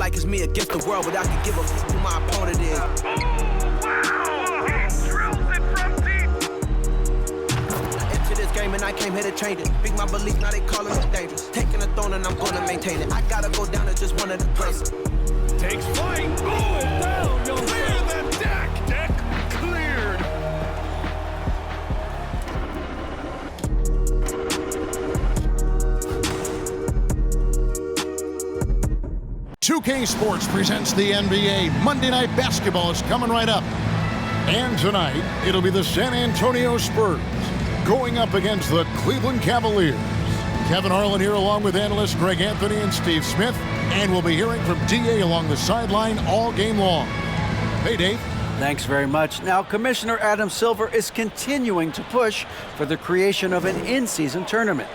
like it's me against the world, but I can give a f who my opponent is. And I came here to change it. Big my belief, now they calling me dangerous. Taking a throne and I'm gonna maintain it. I gotta go down as just one of the greatest. Takes flight, going down. You'll clear the deck. Deck cleared. "2K Sports presents the NBA. Monday Night Basketball is coming right up. And tonight, it'll be the San Antonio Spurs going up against the Cleveland Cavaliers. Kevin Harlan here along with analysts Greg Anthony and Steve Smith. And we'll be hearing from D.A. along the sideline all game long. Hey, Dave. Thanks very much. Now, Commissioner Adam Silver is continuing to push for the creation of an in-season tournament.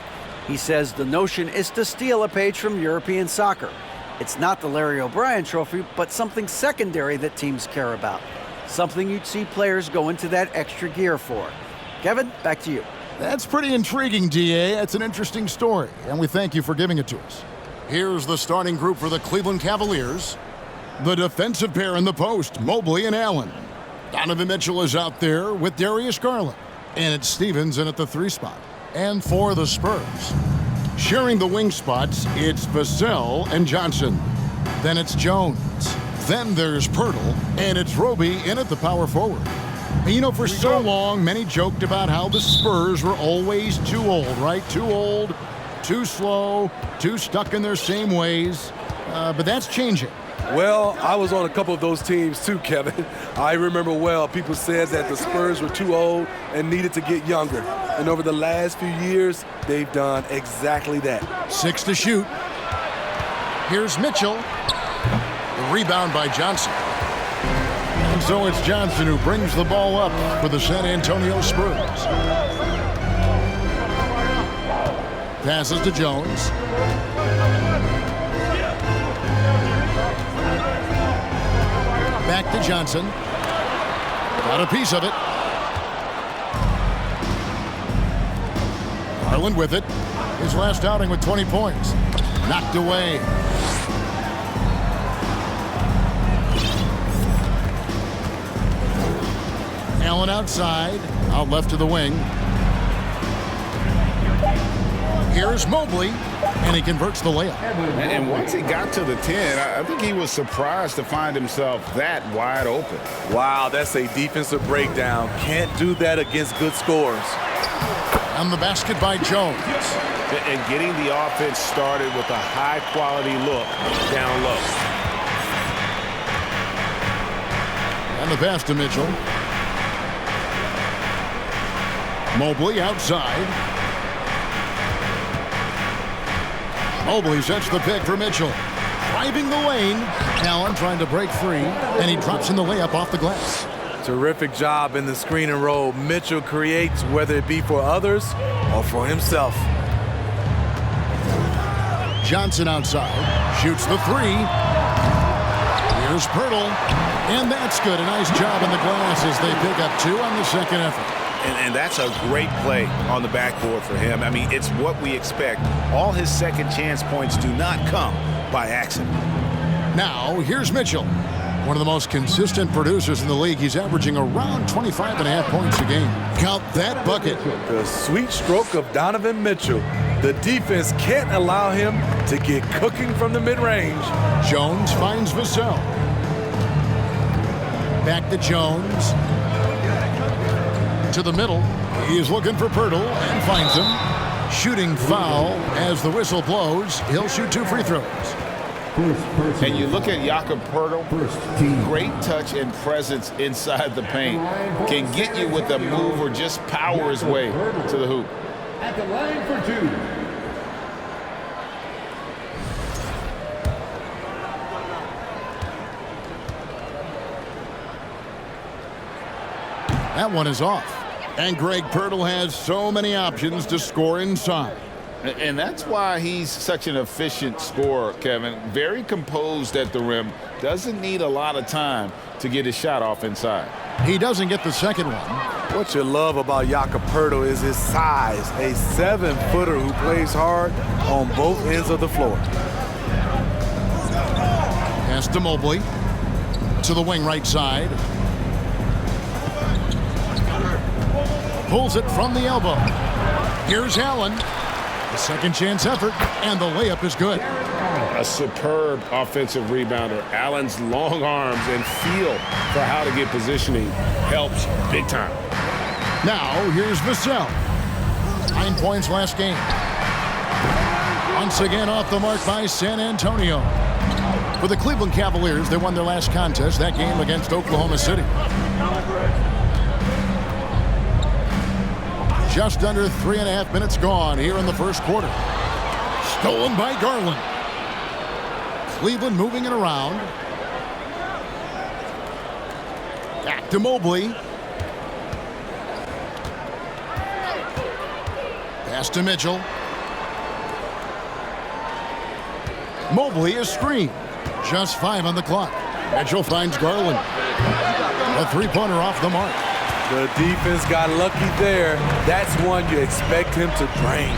He says the notion is to steal a page from European soccer. It's not the Larry O'Brien Trophy, but something secondary that teams care about. Something you'd see players go into that extra gear for. Kevin, back to you. That's pretty intriguing, D.A. That's an interesting story, and we thank you for giving it to us. Here's the starting group for the Cleveland Cavaliers. The defensive pair in the post, Mobley and Allen. Donovan Mitchell is out there with Darius Garland. And it's Stevens in at the 3 spot. And for the Spurs, sharing the wing spots, it's Vassell and Johnson. Then it's Jones. Then there's Pirtle, and it's Roby in at the power forward. And you know, for so long, many joked about how the Spurs were always too old, right? Too old, too slow, too stuck in their same ways. But that's changing. Well, I was on a couple of those teams too, Kevin. I remember well, people said that the Spurs were too old and needed to get younger. And over the last few years, they've done exactly that. 6 to shoot. Here's Mitchell. The rebound by Johnson. And so it's Johnson who brings the ball up for the San Antonio Spurs. Passes to Jones. Back to Johnson. Got a piece of it. Garland with it. His last outing with 20 points. Knocked away. Allen outside, out left to the wing. Here's Mobley, and he converts the layup. And once he got to the 10, I think he was surprised to find himself that wide open. Wow, that's a defensive breakdown. Can't do that against good scores. On the basket by Jones. And getting the offense started with a high-quality look down low. And the pass to Mitchell. Mobley outside. Mobley sets the pick for Mitchell. Driving the lane. Allen trying to break free, and he drops in the layup off the glass. Terrific job in the screen and roll. Mitchell creates, whether it be for others or for himself. Johnson outside. Shoots the 3. Here's Pirtle. And that's good. A nice job in the glass as they pick up 2 on the second effort. And that's a great play on the backboard for him. I mean, it's what we expect. All his second chance points do not come by accident. Now, here's Mitchell. One of the most consistent producers in the league. He's averaging around 25.5 points a game. Count that bucket. The sweet stroke of Donovan Mitchell. The defense can't allow him to get cooking from the mid-range. Jones finds Vassell. Back to Jones. To the middle. He is looking for Pirtle and finds him. Shooting foul as the whistle blows. He'll shoot 2 free throws. And you look at Jakob Pirtle, great touch and presence inside the paint. Can get you with a move or just power his way to the hoop. At the line for 2. That one is off. And Greg Pirtle has so many options to score inside. And that's why he's such an efficient scorer, Kevin. Very composed at the rim. Doesn't need a lot of time to get his shot off inside. He doesn't get the second one. What you love about Jakob Pirtle is his size. A 7-footer who plays hard on both ends of the floor. Pass to Mobley. To the wing right side. Pulls it from the elbow. Here's Allen. A second chance effort, and the layup is good. A superb offensive rebounder. Allen's long arms and feel for how to get positioning helps big time. Now, here's Vassell. 9 points last game. Once again off the mark by San Antonio. For the Cleveland Cavaliers, they won their last contest, that game against Oklahoma City. Just under 3.5 minutes gone here in the first quarter. Stolen by Garland. Cleveland moving it around. Back to Mobley. Pass to Mitchell. Mobley is screened. Just 5 on the clock. Mitchell finds Garland. A three-pointer off the mark. The defense got lucky there. That's one you expect him to drain.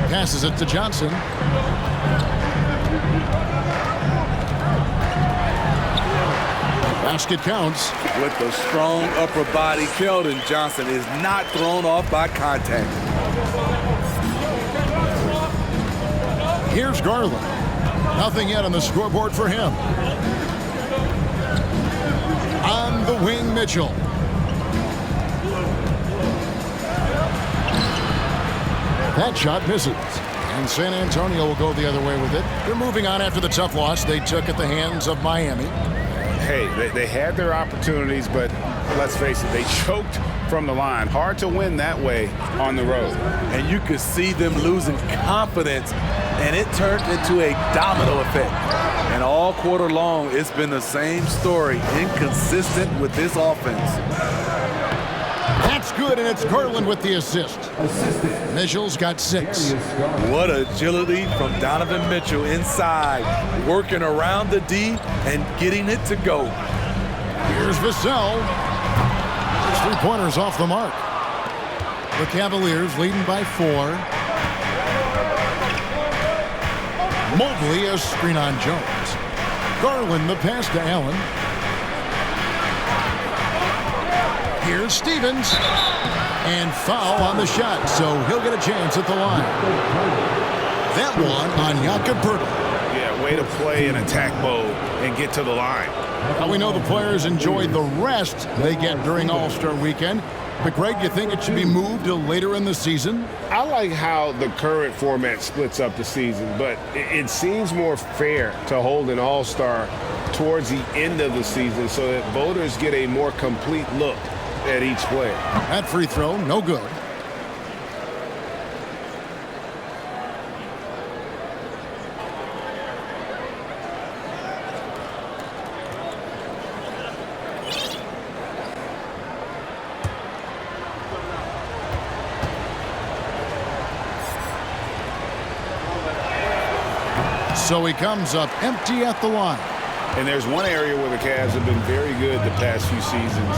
Passes it to Johnson. Basket counts. With the strong upper body, Keldon Johnson is not thrown off by contact. Here's Garland. Nothing yet on the scoreboard for him. On the wing, Mitchell. That shot misses. And San Antonio will go the other way with it. They're moving on after the tough loss they took at the hands of Miami. Hey, they had their opportunities, but let's face it, they choked from the line. Hard to win that way on the road. And you could see them losing confidence, and it turned into a domino effect. And all quarter long, it's been the same story, inconsistent with this offense. That's good, and it's Garland with the assist. Mitchell's got 6. What agility from Donovan Mitchell inside, working around the D and getting it to go. Here's Vassell. His three-pointers off the mark. The Cavaliers leading by 4. Mobley a screen on Jones. Garland the pass to Allen. Here's Stevens. And foul on the shot, so he'll get a chance at the line. That one on Jakob Poeltl. Yeah, way to play in attack mode and get to the line. Now we know the players enjoyed the rest they get during All-Star Weekend. But, Greg, you think it should be moved to later in the season? I like how the current format splits up the season, but it seems more fair to hold an all-star towards the end of the season so that voters get a more complete look at each player. That free throw, no good. So he comes up empty at the line. And there's one area where the Cavs have been very good the past few seasons.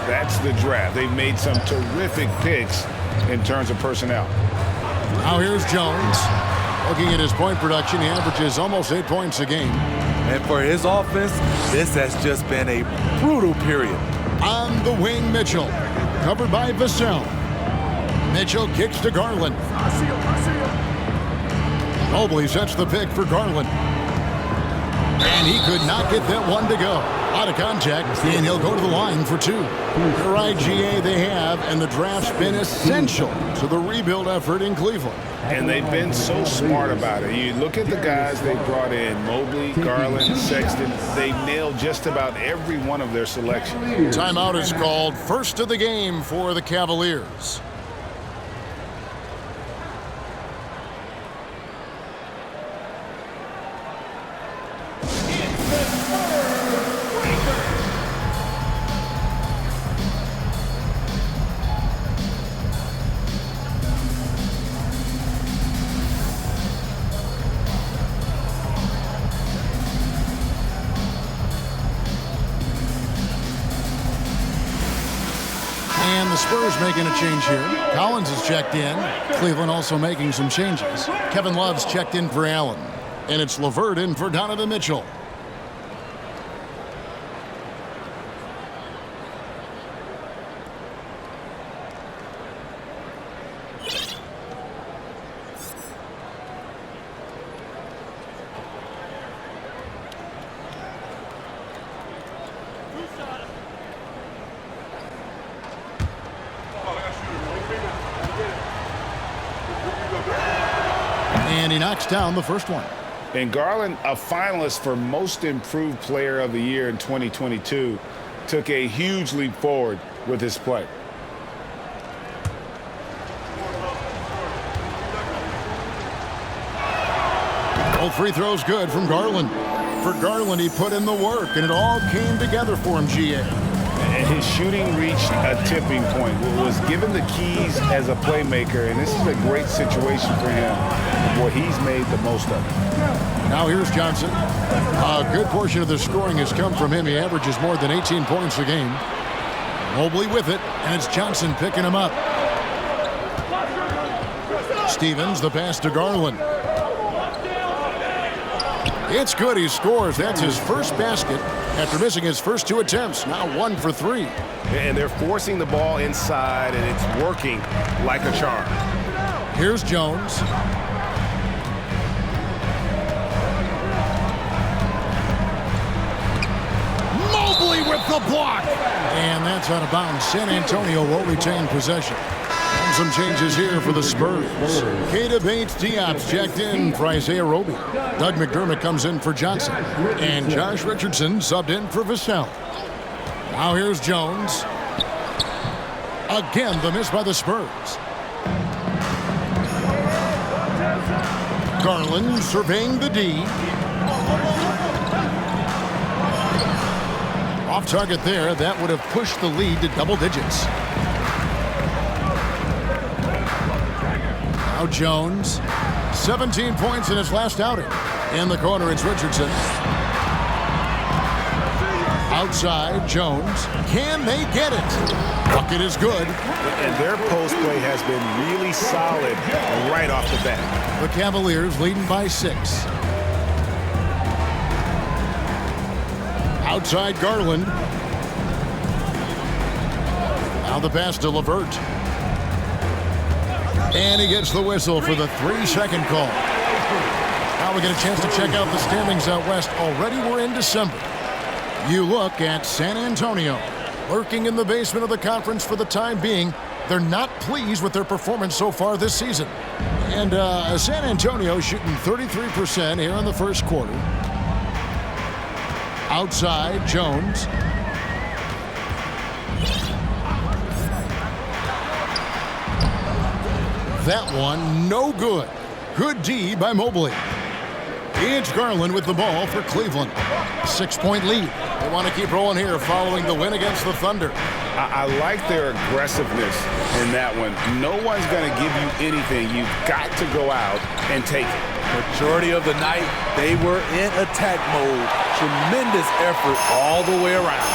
That's the draft. They've made some terrific picks in terms of personnel. Now here's Jones. Looking at his point production, he averages almost 8 points a game. And for his offense, this has just been a brutal period. On the wing, Mitchell. Covered by Vassell. Mitchell kicks to Garland. Mobley sets the pick for Garland. And he could not get that one to go. Out of contact, and he'll go to the line for 2. The right GA they have, and the draft's been essential to the rebuild effort in Cleveland. And they've been so smart about it. You look at the guys they brought in, Mobley, Garland, Sexton. They nailed just about every one of their selections. Timeout is called. First of the game for the Cavaliers. And the Spurs making a change here. Collins is checked in. Cleveland also making some changes. Kevin Love's checked in for Allen. And it's LeVert in for Donovan Mitchell. And he knocks down the first one. And Garland, a finalist for Most Improved Player of the Year in 2022, took a huge leap forward with his play. Both free throws good from Garland. For Garland, he put in the work, and it all came together for him, GA. And his shooting reached a tipping point. Was given the keys as a playmaker, and this is a great situation for him. Boy, he's made the most of it. Now here's Johnson. A good portion of the scoring has come from him. He averages more than 18 points a game. Mobley with it, and it's Johnson picking him up. Stevens, the pass to Garland. It's good. He scores. That's his first basket after missing his first 2 attempts. Now 1 for 3. And they're forcing the ball inside, and it's working like a charm. Here's Jones. Mobley with the block. And that's out of bounds. San Antonio will retain possession. And some changes here for the Spurs. Keita Bates-Diop's checked in for Isaiah Roby. Doug McDermott comes in for Johnson. And Josh Richardson subbed in for Vassell. Now here's Jones. Again, the miss by the Spurs. Garland surveying the D. Off target there. That would have pushed the lead to double digits. Now Jones. 17 points in his last outing. In the corner, it's Richardson. Outside, Jones. Can they get it? Bucket is good. And their post play has been really solid right off the bat. The Cavaliers leading by 6. Outside Garland. Now the pass to LeVert. And he gets the whistle for the 3-second call. Now we get a chance to check out the standings out west. Already we're in December. You look at San Antonio, lurking in the basement of the conference for the time being. They're not pleased with their performance so far this season. And San Antonio shooting 33% here in the first quarter. Outside, Jones. That one, no good. Good D by Mobley. It's Garland with the ball for Cleveland. 6-point lead. They want to keep rolling here following the win against the Thunder. I like their aggressiveness in that one. No one's going to give you anything. You've got to go out and take it. Majority of the night, they were in attack mode. Tremendous effort all the way around.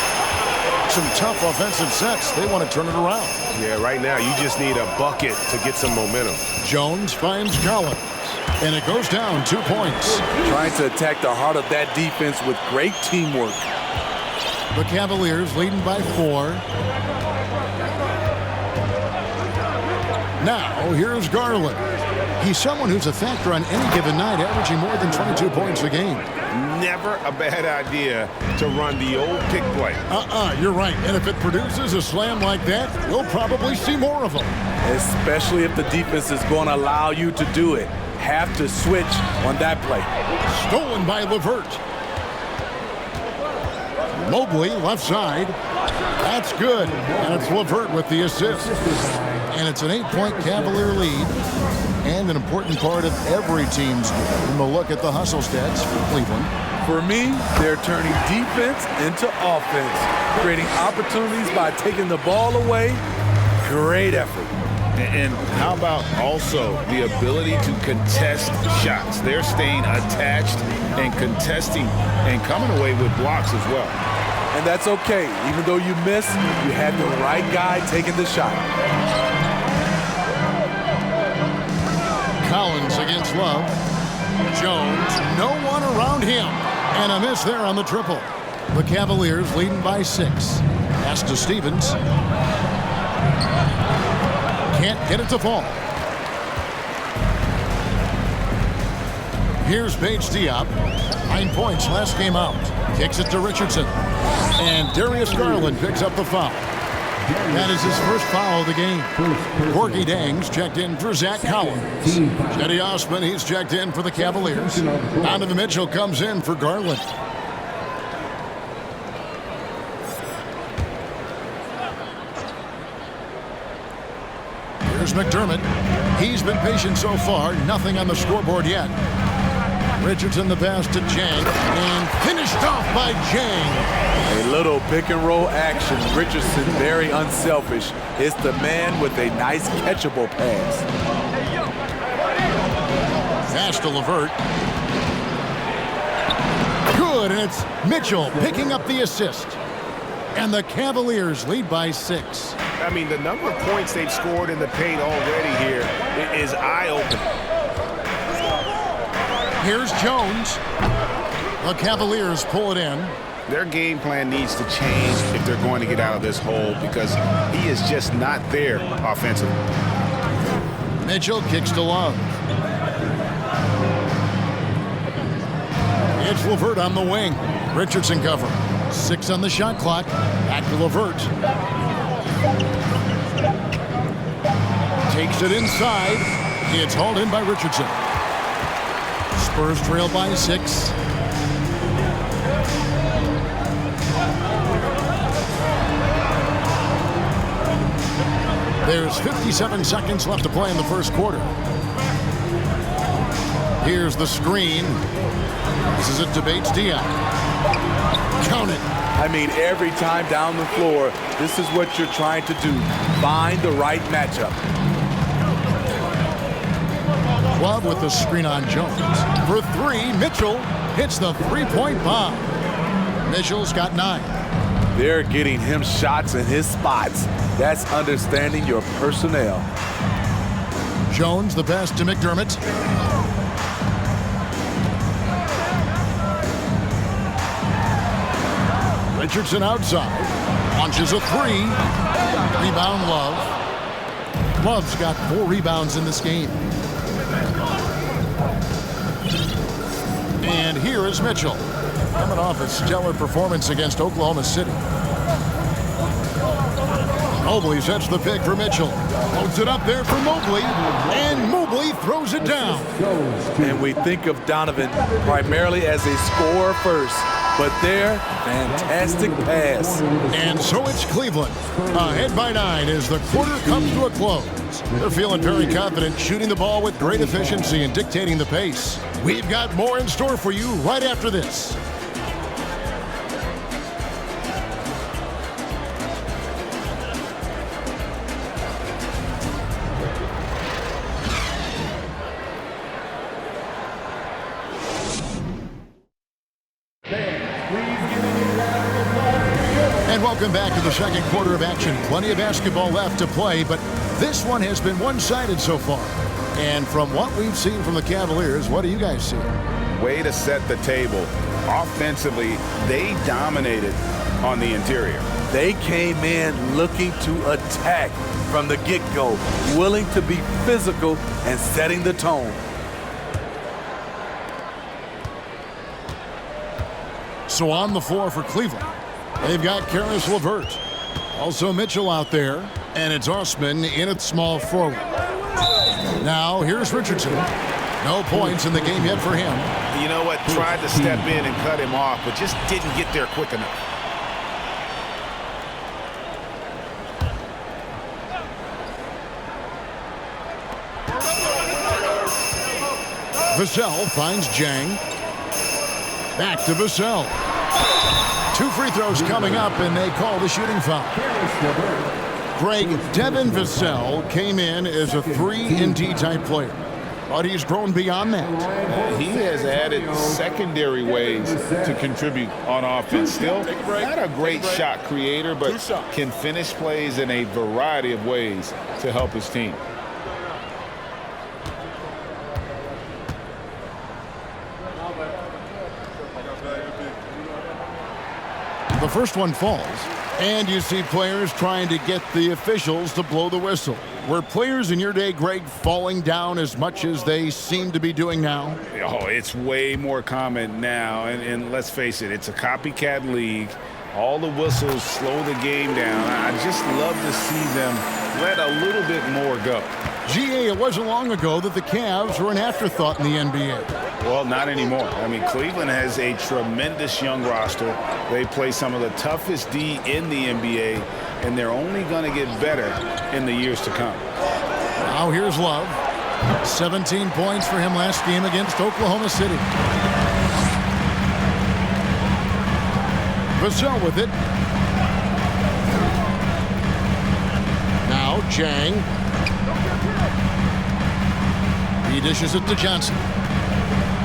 Some tough offensive sets. They want to turn it around. Yeah, right now you just need a bucket to get some momentum. Jones finds Collins. And it goes down 2 points. Trying to attack the heart of that defense with great teamwork. The Cavaliers leading by 4. Now, here's Garland. He's someone who's a factor on any given night, averaging more than 22 points a game. Never a bad idea to run the old pick play. You're right. And if it produces a slam like that, we'll probably see more of them. Especially if the defense is going to allow you to do it. Have to switch on that play. Stolen by LeVert. Mobley, left side. That's good. And it's LeVert with the assist. And it's an 8-point Cavalier lead. And an important part of every team's game. And we'll look at the hustle stats for Cleveland. For me, they're turning defense into offense. Creating opportunities by taking the ball away. Great effort. And how about also the ability to contest shots? They're staying attached and contesting and coming away with blocks as well. And that's okay. Even though you miss, you had the right guy taking the shot. Collins against Love. Jones, no one around him. And a miss there on the triple. The Cavaliers leading by 6. Pass to Stevens. Can't get it to fall. Here's Paige Diop. 9 points last game out. Kicks it to Richardson. And Darius Garland picks up the foul. That is his first foul of the game. Corky Dangs checked in for Zach Collins. Cedi Osman, he's checked in for the Cavaliers. Donovan Mitchell comes in for Garland. Here's McDermott. He's been patient so far. Nothing on the scoreboard yet. Richardson the pass to Jang, and finished off by Jang. A little pick and roll action. Richardson very unselfish. It's the man with a nice catchable pass. Pass to LeVert. Good, and it's Mitchell picking up the assist. And the Cavaliers lead by 6. I mean, the number of points they've scored in the paint already here is eye-opening. Here's Jones. The Cavaliers pull it in. Their game plan needs to change if they're going to get out of this hole because he is just not there offensively. Mitchell kicks to Love. It's LeVert on the wing. Richardson cover. 6 on the shot clock. Back to LeVert. Takes it inside. It's hauled in by Richardson. Spurs trail by 6. There's 57 seconds left to play in the first quarter. Here's the screen. This is it to Paige Diop. Count it. I mean, every time down the floor, this is what you're trying to do. Find the right matchup. Love with the screen on Jones. For 3, Mitchell hits the three-point bomb. Mitchell's got 9. They're getting him shots in his spots. That's understanding your personnel. Jones, the pass to McDermott. Richardson outside. Launches a 3. Rebound, Love. Love's got 4 rebounds in this game. And here is Mitchell, coming off a stellar performance against Oklahoma City. Mobley sets the pick for Mitchell. Loads it up there for Mobley, and Mobley throws it down. And we think of Donovan primarily as a scorer first, but there, fantastic pass. And so it's Cleveland, ahead by 9 as the quarter comes to a close. They're feeling very confident, shooting the ball with great efficiency and dictating the pace. We've got more in store for you right after this. And welcome back to the second quarter of action. Plenty of basketball left to play, but this one has been one-sided so far. And from what we've seen from the Cavaliers, what do you guys see? Way to set the table. Offensively, they dominated on the interior. They came in looking to attack from the get-go, willing to be physical and setting the tone. So on the floor for Cleveland, they've got Caris LeVert. Also Mitchell out there, and it's Osman in at small forward. Now here's Richardson. No points in the game yet for him. You know what? Tried to step in and cut him off, but just didn't get there quick enough. Vassell finds Jang. Back to Vassell. 2 free throws coming up, and they call the shooting foul. Greg, Devin Vassell came in as a 3-and-D type player, but he's grown beyond that. He has added secondary ways to contribute on offense. Still not a great shot creator, but can finish plays in a variety of ways to help his team. The first one falls. And you see players trying to get the officials to blow the whistle. Were players in your day, Greg, falling down as much as they seem to be doing now? Oh, it's way more common now. And let's face it, it's a copycat league. All the whistles slow the game down. I just love to see them let a little bit more go. GA, it wasn't long ago that the Cavs were an afterthought in the NBA. Well, not anymore. I mean, Cleveland has a tremendous young roster. They play some of the toughest D in the NBA, and they're only going to get better in the years to come. Now here's Love. 17 points for him last game against Oklahoma City. Vassell with it. Now Chang. He dishes it to Johnson.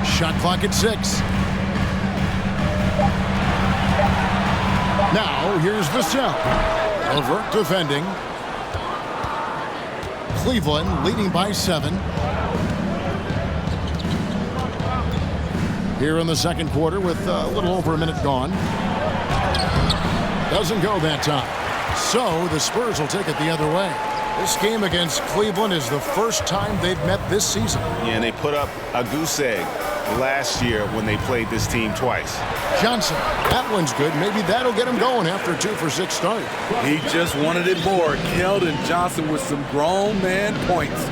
Shot clock at 6. Now here's Vassell. LeVert defending. Cleveland leading by 7. Here in the second quarter with a little over a minute gone. Doesn't go that time. So the Spurs will take it the other way. This game against Cleveland is the first time they've met this season. Yeah, and they put up a goose egg last year when they played this team twice. Johnson, that one's good. Maybe that'll get him going after a 2-for-6 start. He just wanted it more. Keldon Johnson with some grown man points.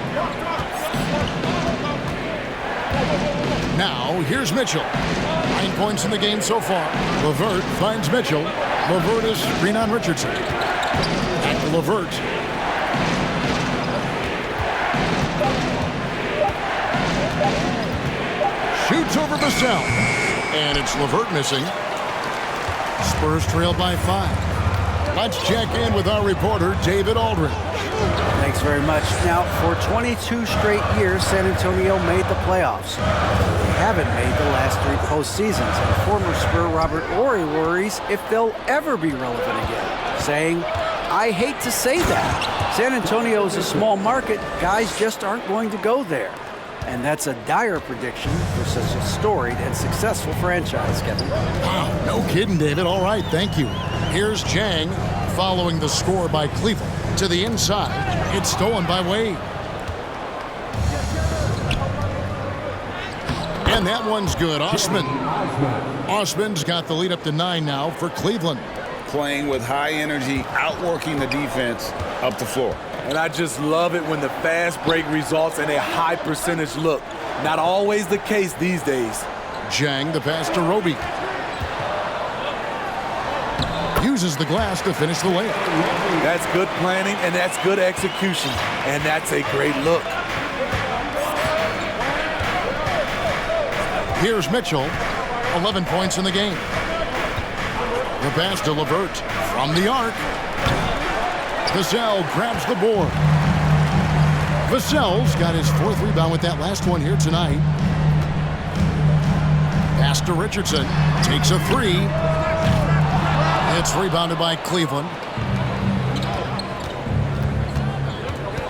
Now, here's Mitchell. 9 points in the game so far. LeVert finds Mitchell. LeVert is screen on Richardson. Back to LeVert. Shoots over Vassell. And it's LeVert missing. Spurs trail by 5. Let's check in with our reporter, David Aldridge. Thanks very much. Now, for 22 straight years, San Antonio made the playoffs. They haven't made the last 3 postseasons, and former Spur Robert Horry worries if they'll ever be relevant again, saying, "I hate to say that. San Antonio is a small market. Guys just aren't going to go there." And that's a dire prediction for such a storied and successful franchise, Kevin. Wow, no kidding, David. All right, thank you. Here's Chang following the score by Cleveland. To the inside, it's stolen by Wade. And that one's good. Osman. Osman's got the lead up to 9 now for Cleveland. Playing with high energy, outworking the defense up the floor. And I just love it when the fast break results in a high percentage look. Not always the case these days. Chang, the pass to Roby. Uses the glass to finish the layup. That's good planning, and that's good execution. And that's a great look. Here's Mitchell. 11 points in the game. The pass to LeVert from the arc. Vassell grabs the board. Vassell's got his 4th rebound with that last one here tonight. Pass to Richardson. Takes a 3. It's rebounded by Cleveland.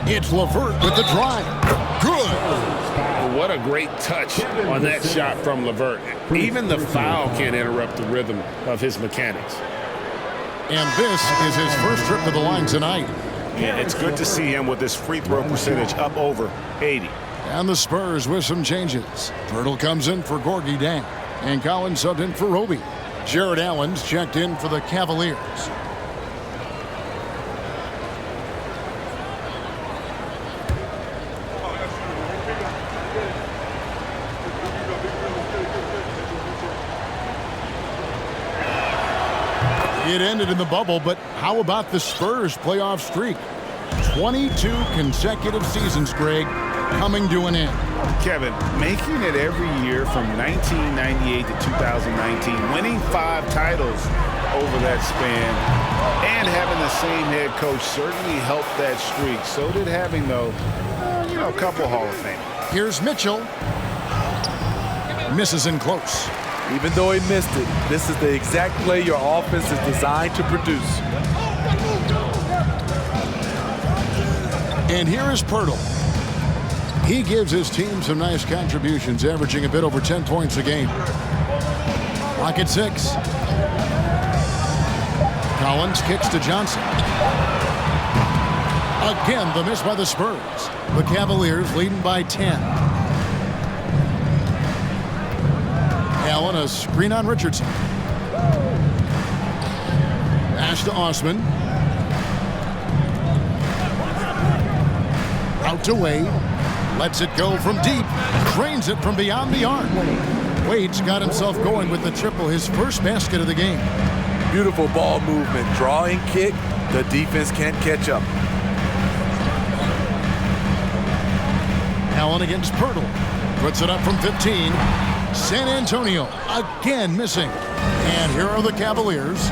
It's LeVert with the drive. Good. What a great touch on that shot from LeVert. Even the foul can't interrupt the rhythm of his mechanics. And this is his first trip to the line tonight. Yeah, it's good to see him with his free throw percentage up over 80. And the Spurs with some changes. Pirtle comes in for Gorgie Dan. And Collins subbed in for Roby. Jared Allen's checked in for the Cavaliers. It ended in the bubble, but how about the Spurs playoff streak? 22 consecutive seasons, Greg, coming to an end. Kevin, making it every year from 1998 to 2019, winning 5 titles over that span, and having the same head coach certainly helped that streak. So did having, though, a couple Hall of Fame. Here's Mitchell. Misses in close. Even though he missed it, this is the exact play your offense is designed to produce. And here is Pirtle. He gives his team some nice contributions, averaging a bit over 10 points a game. Clock at 6. Collins kicks to Johnson. Again, the miss by the Spurs. The Cavaliers leading by 10. Allen, a screen on Richardson. Pass to Osman. Out to Wade. Lets it go from deep. Drains it from beyond the arc. Wade's got himself going with the triple, his first basket of the game. Beautiful ball movement. Drawing kick. The defense can't catch up. Allen against Pirtle. Puts it up from 15. San Antonio again missing. And here are the Cavaliers.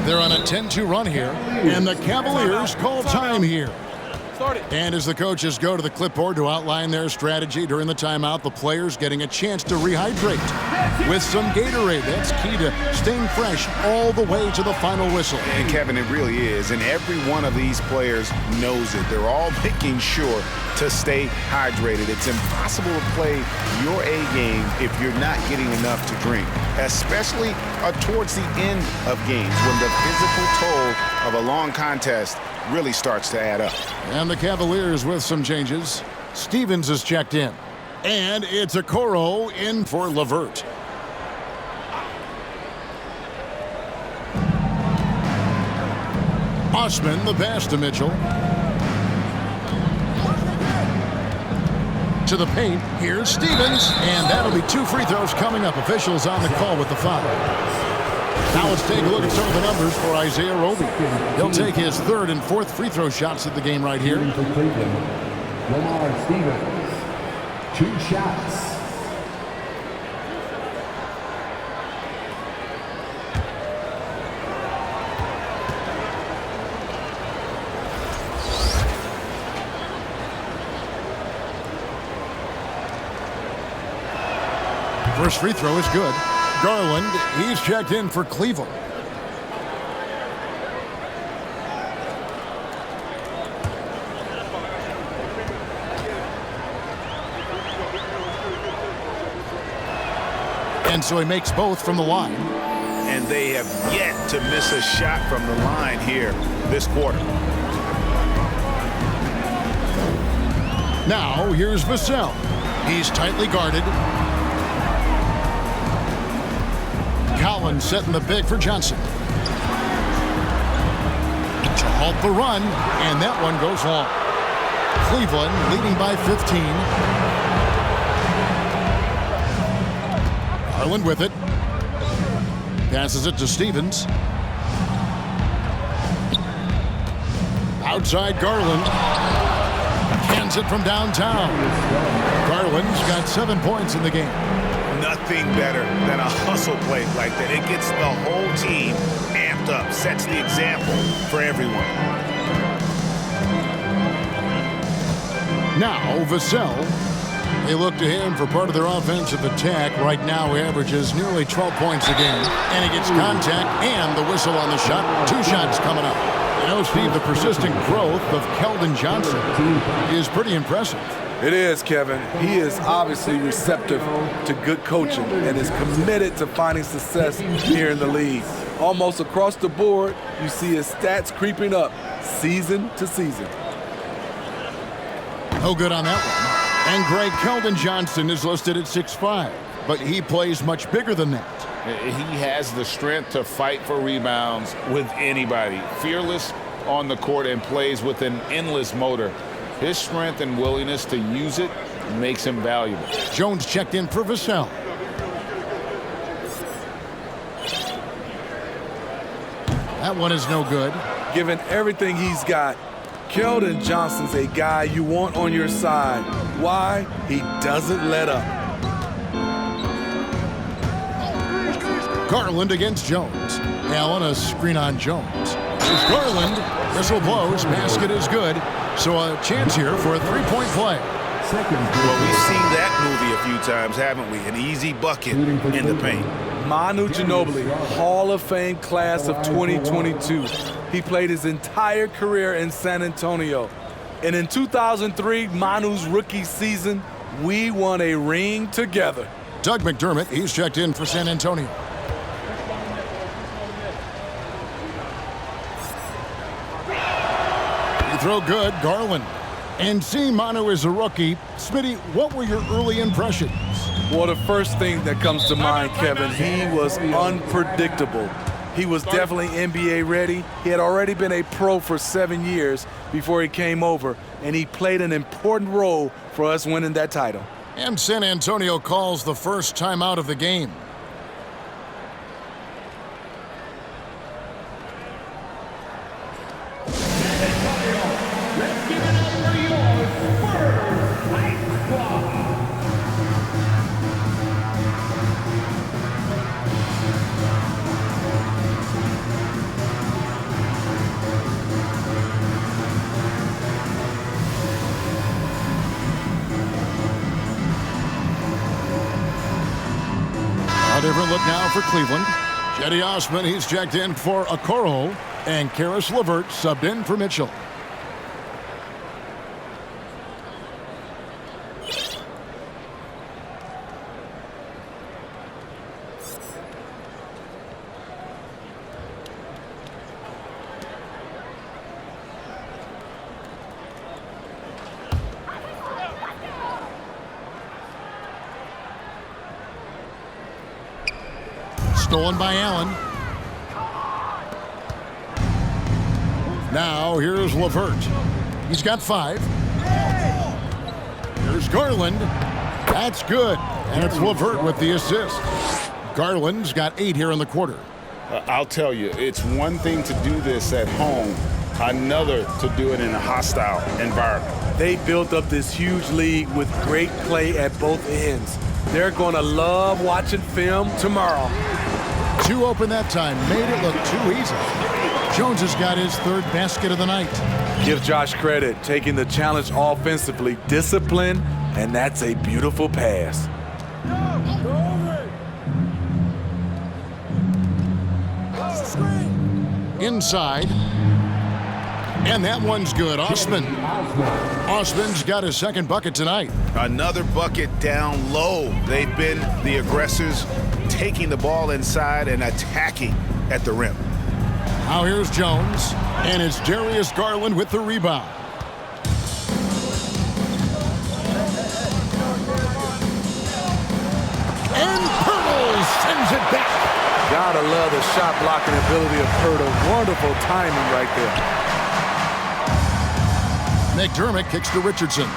They're on a 10-2 run here. And the Cavaliers call time here. And as the coaches go to the clipboard to outline their strategy during the timeout, the players getting a chance to rehydrate with some Gatorade. That's key to staying fresh all the way to the final whistle. And Kevin, it really is. And every one of these players knows it. They're all making sure to stay hydrated. It's impossible to play your A game if you're not getting enough to drink, especially towards the end of games when the physical toll of a long contest really starts to add up. And the Cavaliers with some changes. Stevens is checked in. And it's Okoro in for LeVert. Osman, the pass to Mitchell. To the paint, here's Stevens. And that'll be 2 free throws coming up. Officials on the call with the foul. Now let's take a look at some of the numbers for Isaiah Roby. He'll take his 3rd and 4th free throw shots of the game right here. Lamar Stevens, 2 shots. First free throw is good. Garland, he's checked in for Cleveland. And so he makes both from the line. And they have yet to miss a shot from the line here this quarter. Now here's Vassell. He's tightly guarded. Collins setting the big for Johnson. To halt the run, and that one goes long. Cleveland leading by 15. Garland with it. Passes it to Stevens. Outside Garland. Cans it from downtown. Garland's got 7 points in the game. Nothing better than a hustle play like that. It gets the whole team amped up, sets the example for everyone. Now Vassell. They look to him for part of their offensive attack. Right now he averages nearly 12 points a game. And he gets contact and the whistle on the shot. 2 shots coming up. You know, Steve, the persistent growth of Keldon Johnson is pretty impressive. It is, Kevin. He is obviously receptive to good coaching and is committed to finding success here in the league. Almost across the board, you see his stats creeping up season to season. No good on that one. And Greg, Keldon Johnson is listed at 6'5", but he plays much bigger than that. He has the strength to fight for rebounds with anybody. Fearless on the court and plays with an endless motor. His strength and willingness to use it makes him valuable. Jones checked in for Vassell. That one is no good. Given everything he's got, Keldon Johnson's a guy you want on your side. Why? He doesn't let up. Garland against Jones. Allen, a screen on Jones. Here's Garland. Whistle blows. Basket is good. So a chance here for a 3-point play. Well, we've seen that movie a few times, haven't we? An easy bucket in the paint. Manu Ginobili, Hall of Fame class of 2022. He played his entire career in San Antonio. And in 2003, Manu's rookie season, we won a ring together. Doug McDermott, he's checked in for San Antonio. throw good, Garland. And seeing Manu as a rookie, Smitty, what were your early impressions? Well, the first thing that comes to mind, Kevin, he was unpredictable. He was definitely NBA ready. He had already been a pro for 7 years before he came over, and he played an important role for us winning that title. And San Antonio calls the first timeout of the game. Let's give it up for your Spurs High Squad. A different look now for Cleveland. Cedi Osman, he's checked in for Okoro, and Karis LeVert subbed in for Mitchell. Stolen by Allen. Now here's LeVert. He's got 5. Here's Garland. That's good. And it's LeVert with the assist. Garland's got 8 here in the quarter. I'll tell you, it's one thing to do this at home, another to do it in a hostile environment. They built up this huge lead with great play at both ends. They're going to love watching film tomorrow. 2 open that time, made it look too easy. Jones has got his 3rd basket of the night. Give Josh credit, taking the challenge offensively, discipline, and that's a beautiful pass. Inside. And that one's good. Osman's got his 2nd bucket tonight. Another bucket down low. They've been the aggressors, taking the ball inside and attacking at the rim. Now here's Jones, and it's Darius Garland with the rebound. And Pirtle sends it back. Gotta love the shot blocking ability of Pirtle. Wonderful timing right there. McDermott kicks to Richardson.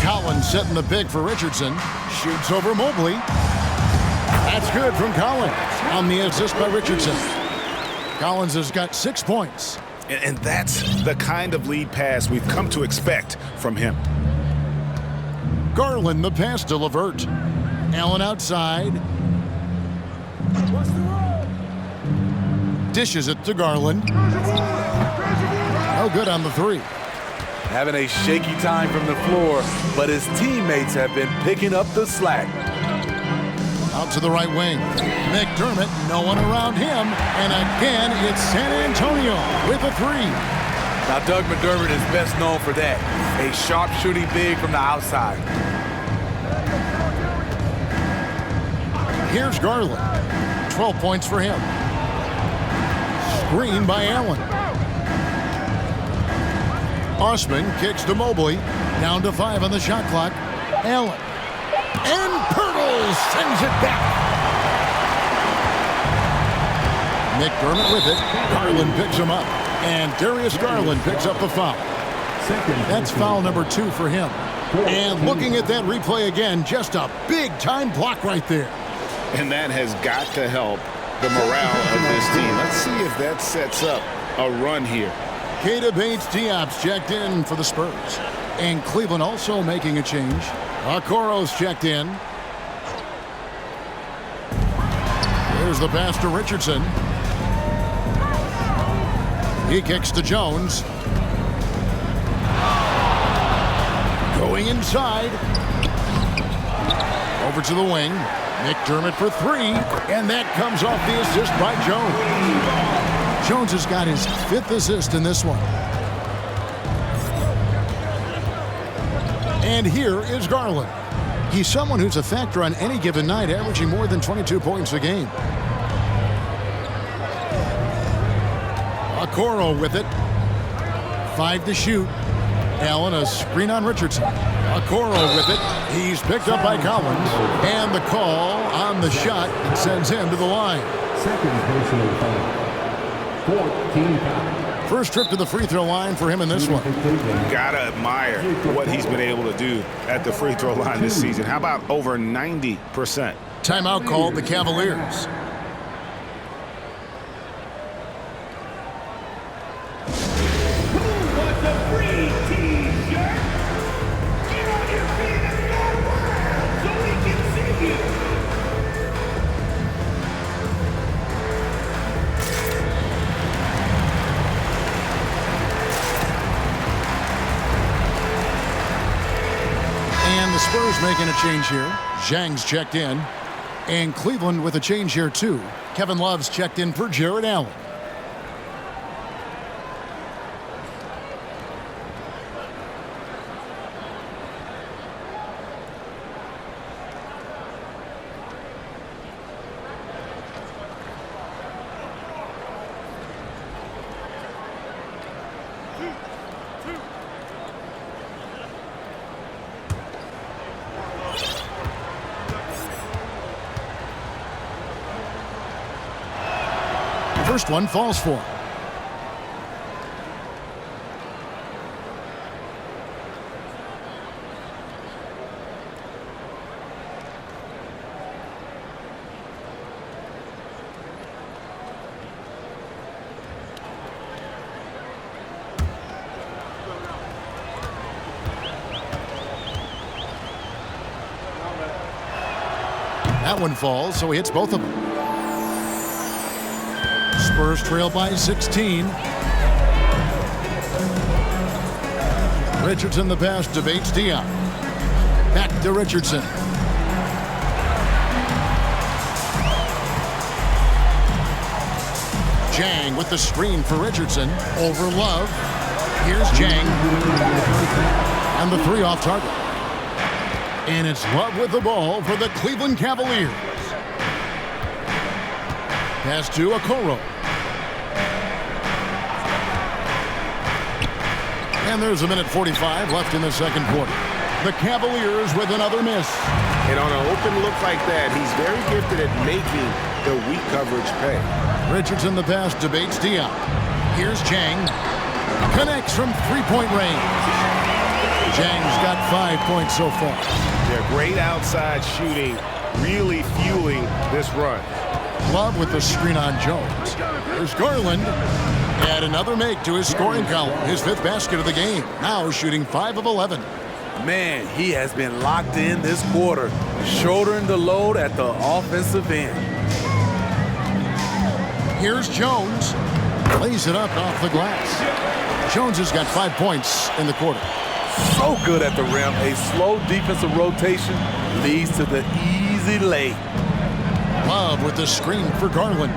Collins setting the big for Richardson. Shoots over Mobley. That's good from Collins on the assist by Richardson. Collins has got 6 points. And that's the kind of lead pass we've come to expect from him. Garland the pass to LeVert. Allen outside. Dishes it to Garland. No good on the 3. Having a shaky time from the floor, but his teammates have been picking up the slack. Out to the right wing. McDermott, no one around him. And again, it's San Antonio with a 3. Now, Doug McDermott is best known for that. A sharp shooting big from the outside. Here's Garland. 12 points for him. Screen by Allen. Osman kicks to Mobley. Down to 5 on the shot clock. Allen. And Pirtle sends it back. McDermott with it. Garland picks him up. And Darius Garland picks up the foul. That's foul number 2 for him. And looking at that replay again, just a big-time block right there. And that has got to help the morale of this team. Let's see if that sets up a run here. Keita Bates-Diop's checked in for the Spurs. And Cleveland also making a change. Okoro's checked in. Here's the pass to Richardson. He kicks to Jones. Going inside. Over to the wing. McDermott for 3. And that comes off the assist by Jones. Jones has got his 5th assist in this one. And here is Garland. He's someone who's a factor on any given night, averaging more than 22 points a game. Okoro with it. 5 to shoot. Allen, a screen on Richardson. Okoro with it. He's picked up by Collins. And the call on the shot that sends him to the line. Second personal foul. 14 foul. First trip to the free throw line for him in this one. Gotta admire what he's been able to do at the free throw line this season. How about over 90%? Timeout called the Cavaliers. Spurs making a change here. Zhang's checked in. And Cleveland with a change here too. Kevin Love's checked in for Jared Allen. First one falls for him. That one falls, so he hits both of them. Spurs trail by 16. Richardson the pass to Bates Diop. Back to Richardson. Zhang with the screen for Richardson. Over Love. Here's Zhang. And the 3 off target. And it's Love with the ball for the Cleveland Cavaliers. Pass to Okoro. And there's a minute 45 left in the second quarter. The Cavaliers with another miss. And on an open look like that, he's very gifted at making the weak coverage pay. Richardson the pass to Bates Diop. Here's Zhang. Connects from three-point range. Zhang's got 5 points so far. Yeah, great outside shooting, really fueling this run. Love with the screen on Jones. There's Garland. Add another make to his scoring column. His 5th basket of the game. Now shooting 5 of 11. Man, he has been locked in this quarter, shouldering the load at the offensive end. Here's Jones. Lays it up off the glass. Jones has got 5 points in the quarter. So good at the rim. A slow defensive rotation leads to the easy lay. Love with the screen for Garland.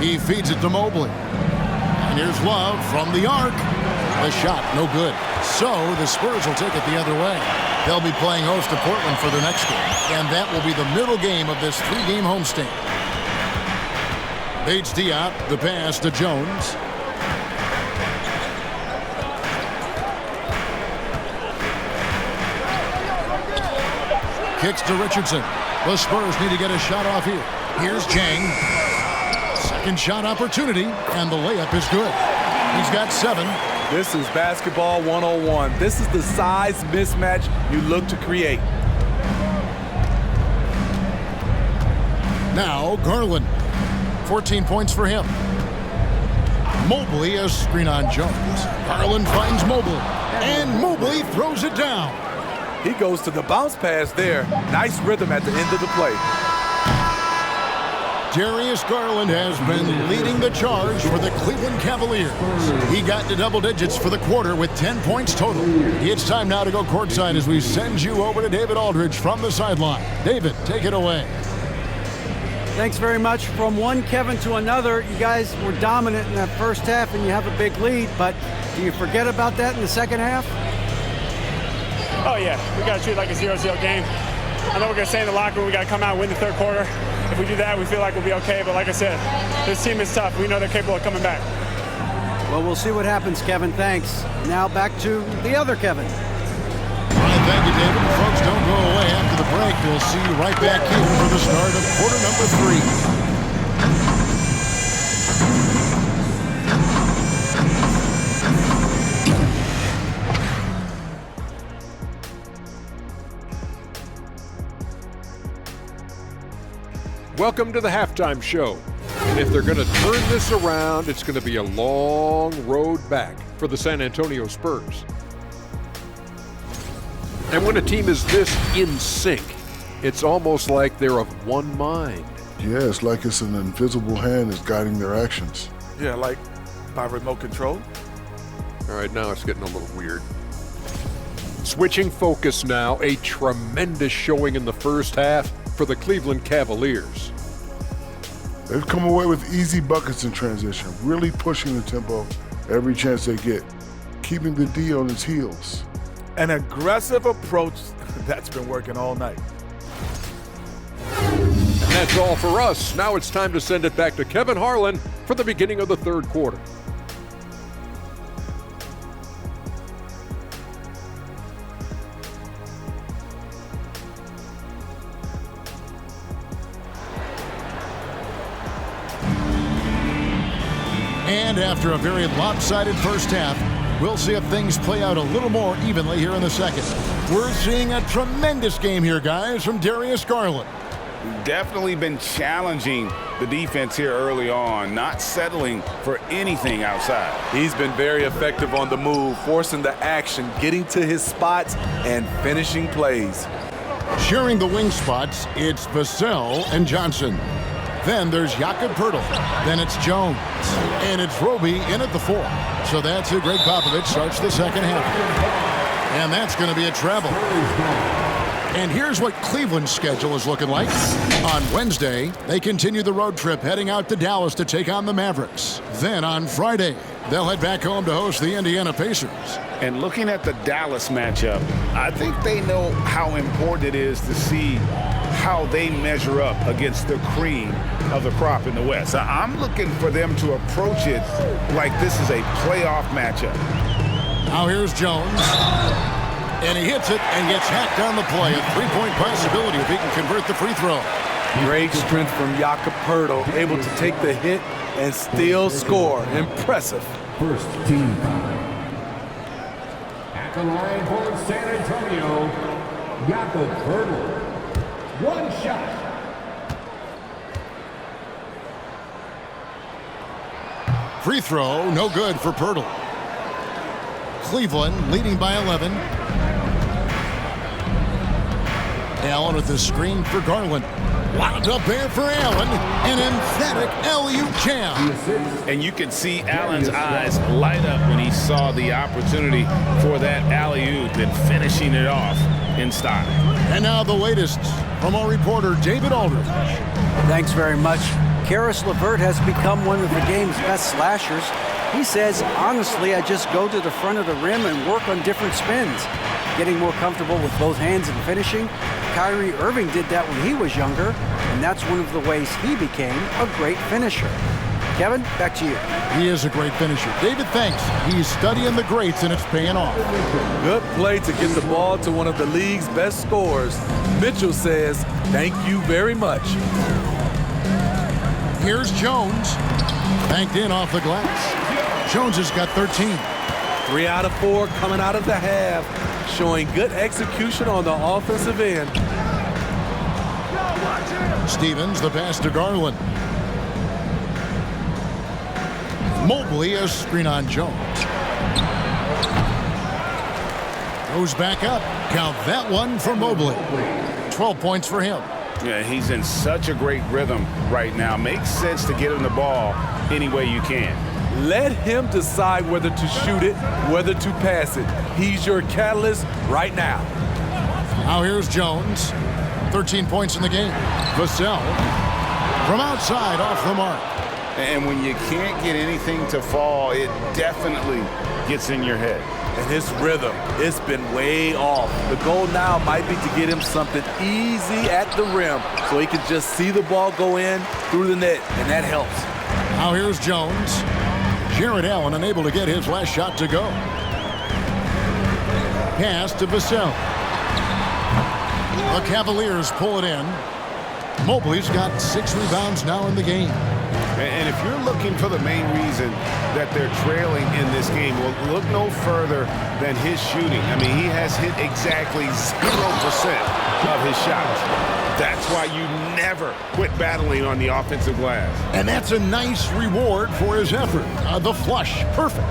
He feeds it to Mobley. And here's Love from the arc. The shot, no good. So the Spurs will take it the other way. They'll be playing host to Portland for their next game. And that will be the middle game of this 3-game homestand. Bates Diop, the pass to Jones. Kicks to Richardson. The Spurs need to get a shot off here. Here's Zhang. Second shot opportunity, and the layup is good. He's got 7. This is basketball 101. This is the size mismatch you look to create. Now Garland. 14 points for him. Mobley, a screen on Jones. Garland finds Mobley. And Mobley throws it down. He goes to the bounce pass there. Nice rhythm at the end of the play. Darius Garland has been leading the charge for the Cleveland Cavaliers. He got to double digits for the quarter with 10 points total. It's time now to go courtside as we send you over to David Aldridge from the sideline. David, take it away. Thanks very much. From one Kevin to another, you guys were dominant in that first half and you have a big lead, but do you forget about that in the second half? Oh yeah, we got to treat it like a 0-0 game. I know we're going to stay in the locker room, we got to come out and win the third quarter. If we do that, we feel like we'll be okay, but like I said, this team is tough. We know they're capable of coming back. Well, we'll see what happens, Kevin. Thanks. Now back to the other Kevin. All right, thank you, David. Folks, don't go away. After the break, we'll see you right back here for the start of quarter number 3. Welcome to the halftime show. And if they're going to turn this around, it's going to be a long road back for the San Antonio Spurs. And when a team is this in sync, it's almost like they're of one mind. Yeah, it's like it's an invisible hand that's guiding their actions. Yeah, like by remote control. All right, now it's getting a little weird. Switching focus now, a tremendous showing in the first half for the Cleveland Cavaliers. They've come away with easy buckets in transition, really pushing the tempo every chance they get, keeping the D on its heels. An aggressive approach that's been working all night. And that's all for us. Now it's time to send it back to Kevin Harlan for the beginning of the third quarter. And after a very lopsided first half, we'll see if things play out a little more evenly here in the second. We're seeing a tremendous game here, guys, from Darius Garland. Definitely been challenging the defense here early on, not settling for anything outside. He's been very effective on the move, forcing the action, getting to his spots, and finishing plays. Sharing the wing spots, it's Vassell and Johnson. Then there's Jakob Poeltl. Then it's Jones. And it's Roby in at the 4. So that's who Greg Popovich starts the second half. And that's going to be a travel. And here's what Cleveland's schedule is looking like. On Wednesday, they continue the road trip heading out to Dallas to take on the Mavericks. Then on Friday, they'll head back home to host the Indiana Pacers. And looking at the Dallas matchup, I think they know how important it is to see how they measure up against the cream of the crop in the West. So I'm looking for them to approach it like this is a playoff matchup. Now here's Jones. And he hits it and gets hacked on the play. A three-point possibility if he can convert the free throw. Great strength from Jakob Poeltl, able to take the hit and still score. Impressive. First team foul. At the line for San Antonio, Jakob Poeltl. One shot. Free throw, no good for Poeltl. Cleveland leading by 11. Allen with the screen for Garland. Wound up there for Allen. An emphatic alley-oop jam. And you can see Allen's eyes light up when he saw the opportunity for that alley-oop and finishing it off in style. And now the latest from our reporter, David Aldridge. Thanks very much. Karis LeVert has become one of the game's best slashers. He says, honestly, I just go to the front of the rim and work on different spins. Getting more comfortable with both hands and finishing. Kyrie Irving did that when he was younger, and that's one of the ways he became a great finisher. Kevin, back to you. He is a great finisher. David, thanks. He's studying the greats, and it's paying off. Good play to get the ball to one of the league's best scorers. Mitchell says, thank you very much. Here's Jones. Banked in off the glass. Jones has got 13. 3 out of 4 coming out of the half, showing good execution on the offensive end. Stevens, the pass to Garland. Mobley, a screen on Jones. Goes back up. Count that one for Mobley. 12 points for him. Yeah, he's in such a great rhythm right now. Makes sense to get him the ball any way you can. Let him decide whether to shoot it, whether to pass it. He's your catalyst right now. Now here's Jones. 13 points in the game. Vassell from outside off the mark. And when you can't get anything to fall, it definitely gets in your head. And his rhythm, it's been way off. The goal now might be to get him something easy at the rim so he can just see the ball go in through the net, and that helps. Now here's Jones. Jared Allen unable to get his last shot to go. Pass to Vassell. The Cavaliers pull it in. Mobley's got 6 rebounds now in the game. And if you're looking for the main reason that they're trailing in this game, well, look no further than his shooting. I mean, he has hit exactly 0% of his shots. That's why you never quit battling on the offensive glass. And that's a nice reward for his effort. The flush, perfect.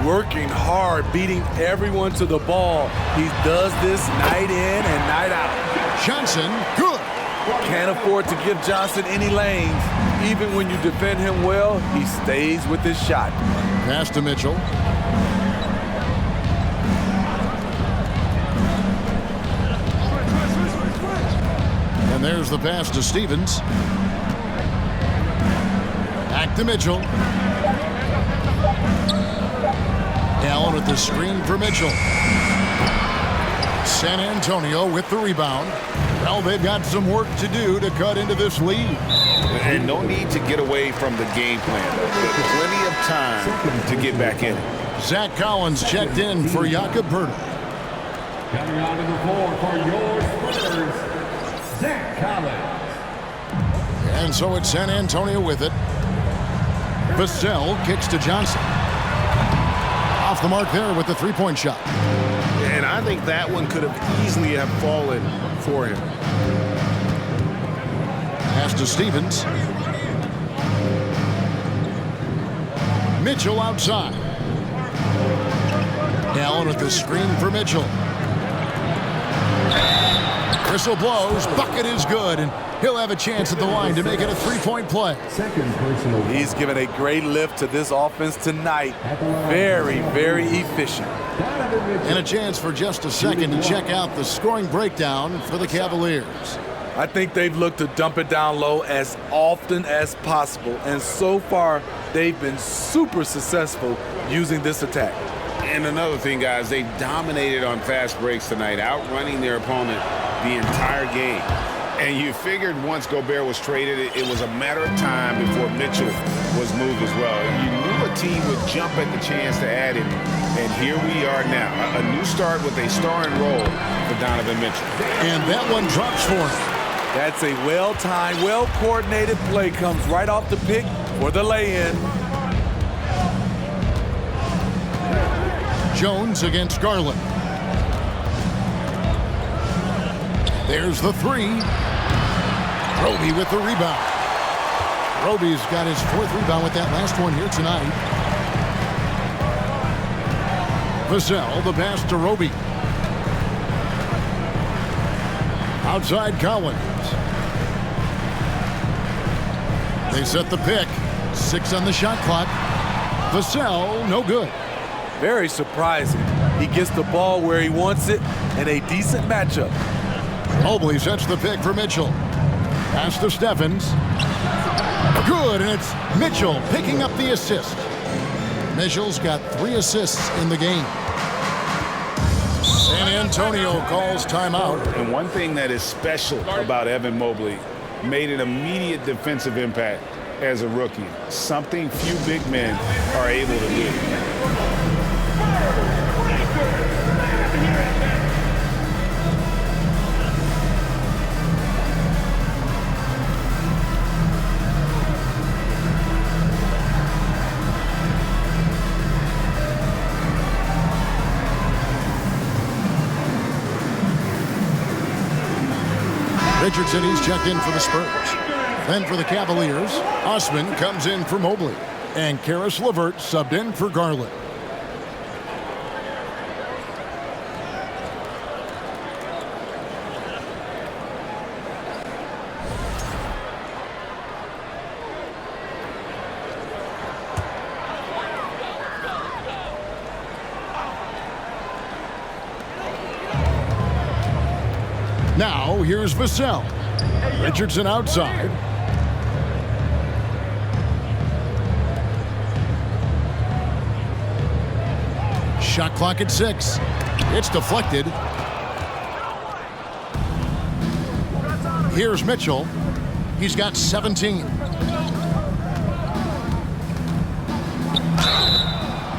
Working hard, beating everyone to the ball. He does this night in and night out. Johnson, good. Can't afford to give Johnson any lanes. Even when you defend him well, he stays with his shot. Pass to Mitchell. And there's the pass to Stevens. Back to Mitchell. Allen with the screen for Mitchell. San Antonio with the rebound. Well, they've got some work to do to cut into this lead. And no need to get away from the game plan. Plenty of time to get back in it. Zach Collins checked in for Jakob Poeltl. Coming on to the floor for your Spurs, Zach Collins. And so it's San Antonio with it. Vassell kicks to Johnson. Off the mark there with the three-point shot. And I think that one could have easily have fallen for him. Pass to Stevens. Mitchell outside. Allen with the screen for Mitchell. Whistle blows. Bucket is good, and he'll have a chance at the line to make it a three-point play. He's given a great lift to this offense tonight. Very, very efficient. And a chance for just a second to check out the scoring breakdown for the Cavaliers. I think they've looked to dump it down low as often as possible, and so far they've been super successful using this attack. And another thing, guys, they've dominated on fast breaks tonight, outrunning their opponent the entire game. And you figured once Gobert was traded, it was a matter of time before Mitchell was moved as well. You knew a team would jump at the chance to add him, and here we are now. A new start with a starring role for Donovan Mitchell. And that one drops for him. That's a well-timed, well-coordinated play. Comes right off the pick for the lay-in. Jones against Garland. There's the three. Roby with the rebound. Roby's got his 4th rebound with that last one here tonight. Vassell, the pass to Roby. Outside Collins. They set the pick. 6 on the shot clock. Vassell, no good. Very surprising. He gets the ball where he wants it in a decent matchup. Mobley sets the pick for Mitchell. Pass to Stephens. Good, and it's Mitchell picking up the assist. Mitchell's got 3 assists in the game. San Antonio calls timeout. And one thing that is special about Evan Mobley, made an immediate defensive impact as a rookie. Something few big men are able to do. Richardson, he's checked in for the Spurs. Then for the Cavaliers, Osman comes in for Mobley. And Karis LeVert subbed in for Garland. Now, here's Vassell. Richardson outside. Shot clock at 6. It's deflected. Here's Mitchell. He's got 17.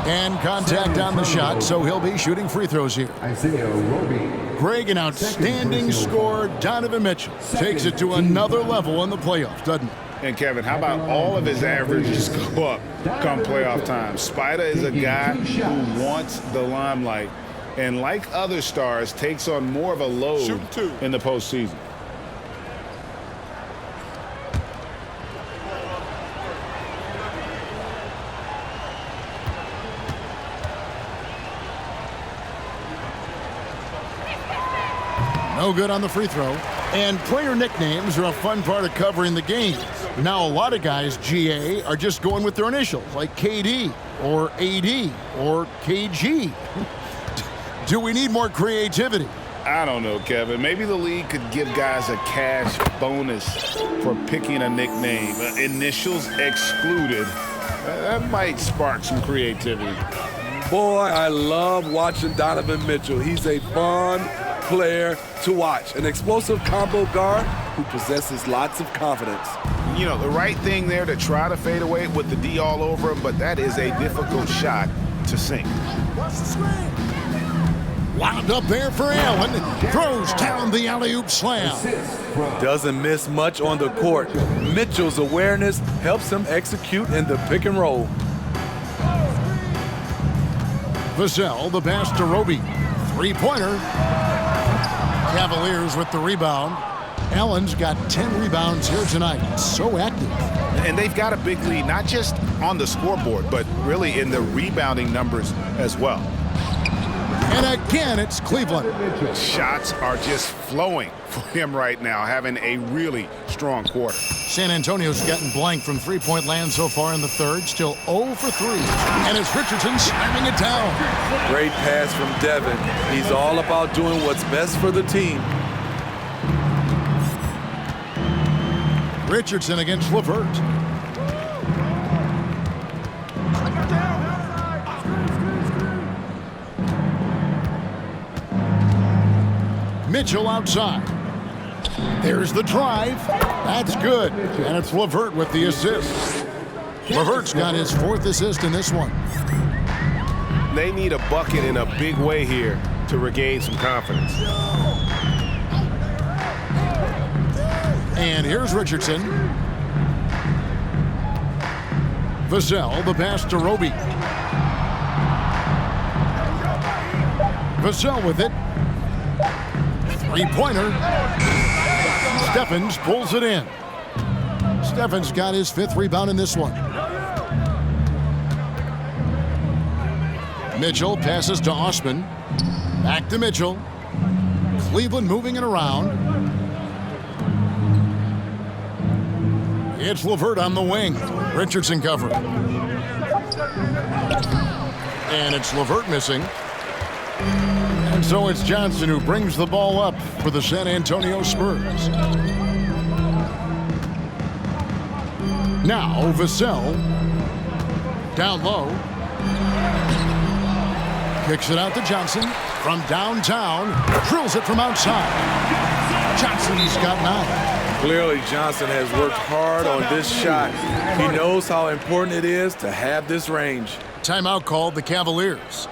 And contact on the shot, so he'll be shooting free throws here. Greg, an outstanding score. Donovan Mitchell takes it to another level in the playoffs, doesn't he? And Kevin, how about all of his averages go up come playoff time? Spider is a guy who wants the limelight, and like other stars, takes on more of a load in the postseason. No good on the free throw. And player nicknames are a fun part of covering the game. Now, a lot of guys, GA, are just going with their initials, like KD or AD or KG. Do we need more creativity? I don't know, Kevin. Maybe the league could give guys a cash bonus for picking a nickname. Initials excluded. That might spark some creativity. Boy, I love watching Donovan Mitchell. He's a fun player to watch. An explosive combo guard who possesses lots of confidence. You know, the right thing there to try to fade away with the D all over him, but that is a difficult shot to sink. Wound up there for Allen. Throws down the alley-oop slam. Doesn't miss much on the court. Mitchell's awareness helps him execute in the pick and roll. Vassell, the pass to Roby. Three-pointer. Cavaliers with the rebound. Allen's got 10 rebounds here tonight. So active. And they've got a big lead, not just on the scoreboard, but really in the rebounding numbers as well. And again, it's Cleveland. Shots are just flowing for him right now, having a really strong quarter. San Antonio's gotten blank from three-point land so far in the third. Still 0 for 3. And it's Richardson slamming it down. Great pass from Devin. He's all about doing what's best for the team. Richardson against LeVert. Mitchell outside. There's the drive. That's good. And it's LeVert with the assist. LeVert's got his 4th assist in this one. They need a bucket in a big way here to regain some confidence. And here's Richardson. Vassell, the pass to Roby. Vassell with it. Three-pointer. Steffens pulls it in. Steffens got his 5th rebound in this one. Mitchell passes to Osman. Back to Mitchell. Cleveland moving it around. It's LeVert on the wing. Richardson covered. And it's LeVert missing. And so it's Johnson who brings the ball up for the San Antonio Spurs. Now Vassell. Down low. Kicks it out to Johnson from downtown. Drills it from outside. Johnson's got 9. Clearly, Johnson has worked hard on this shot. He knows how important it is to have this range. Timeout called the Cavaliers.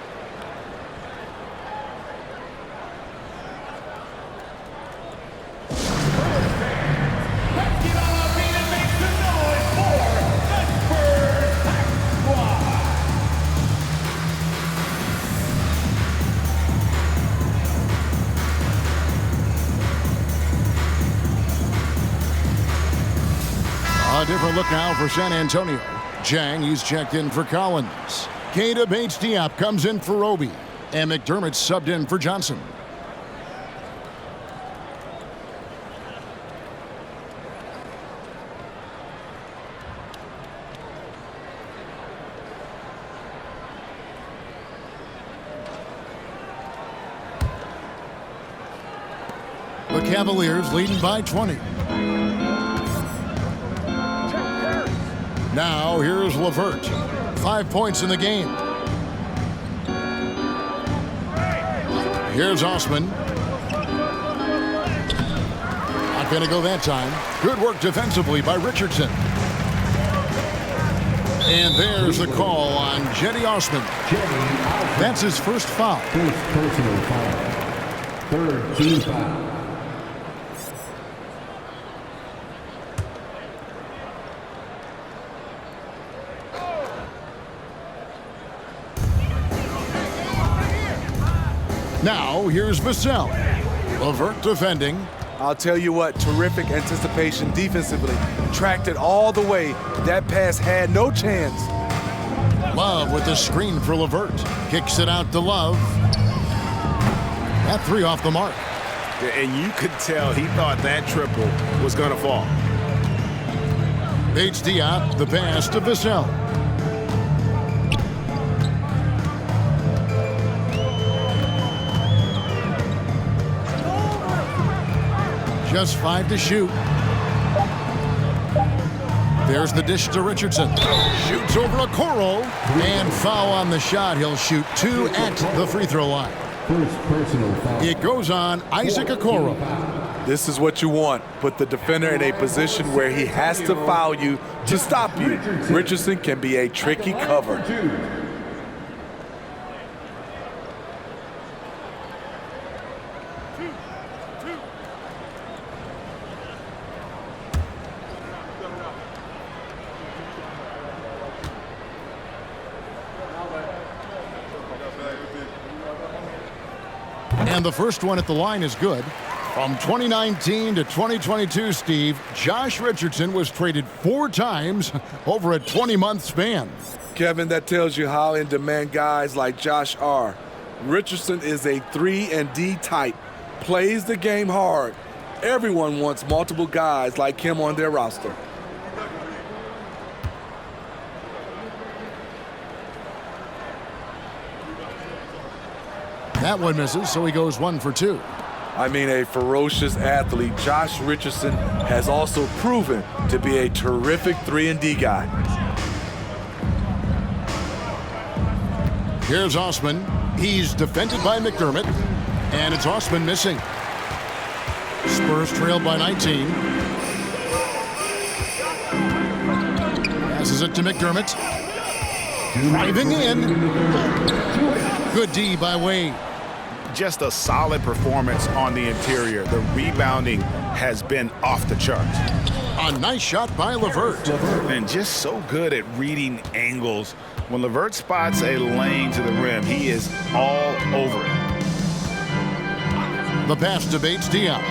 A different look now for San Antonio. Jang, he's checked in for Collins. Keita Bates-Diop comes in for Roby. And McDermott subbed in for Johnson. The Cavaliers leading by 20. Now, here's LeVert. 5 points in the game. Here's Osman. Not going to go that time. Good work defensively by Richardson. And there's the call on Jetty Osman. That's his first foul. First personal foul. Third team foul. Now, here's Vassell. LeVert defending. I'll tell you what, terrific anticipation defensively. Tracked it all the way. That pass had no chance. Love with the screen for LeVert. Kicks it out to Love. That three off the mark. And you could tell he thought that triple was going to fall. Bates Diop, the pass to Vassell. Just 5 to shoot. There's the dish to Richardson. Shoots over Okoro. And foul on the shot. He'll shoot 2 at the free throw line. First personal foul. It goes on Isaac Okoro. This is what you want. Put the defender in a position where he has to foul you to stop you. Richardson can be a tricky cover. And the first one at the line is good. From 2019 to 2022, Steve, Josh Richardson was traded 4 times over a 20-month span. Kevin, that tells you how in demand guys like Josh are. Richardson is a 3-and-D type, plays the game hard. Everyone wants multiple guys like him on their roster. That one misses, so he goes 1 for 2. I mean, a ferocious athlete, Josh Richardson has also proven to be a terrific 3-and-D guy. Here's Osman. He's defended by McDermott, and it's Osman missing. Spurs trailed by 19. Passes it to McDermott. Driving in. Good D by Wade. Just a solid performance on the interior. The rebounding has been off the charts. A nice shot by LeVert. And just so good at reading angles. When LeVert spots a lane to the rim, he is all over it. The pass to Bates Diop.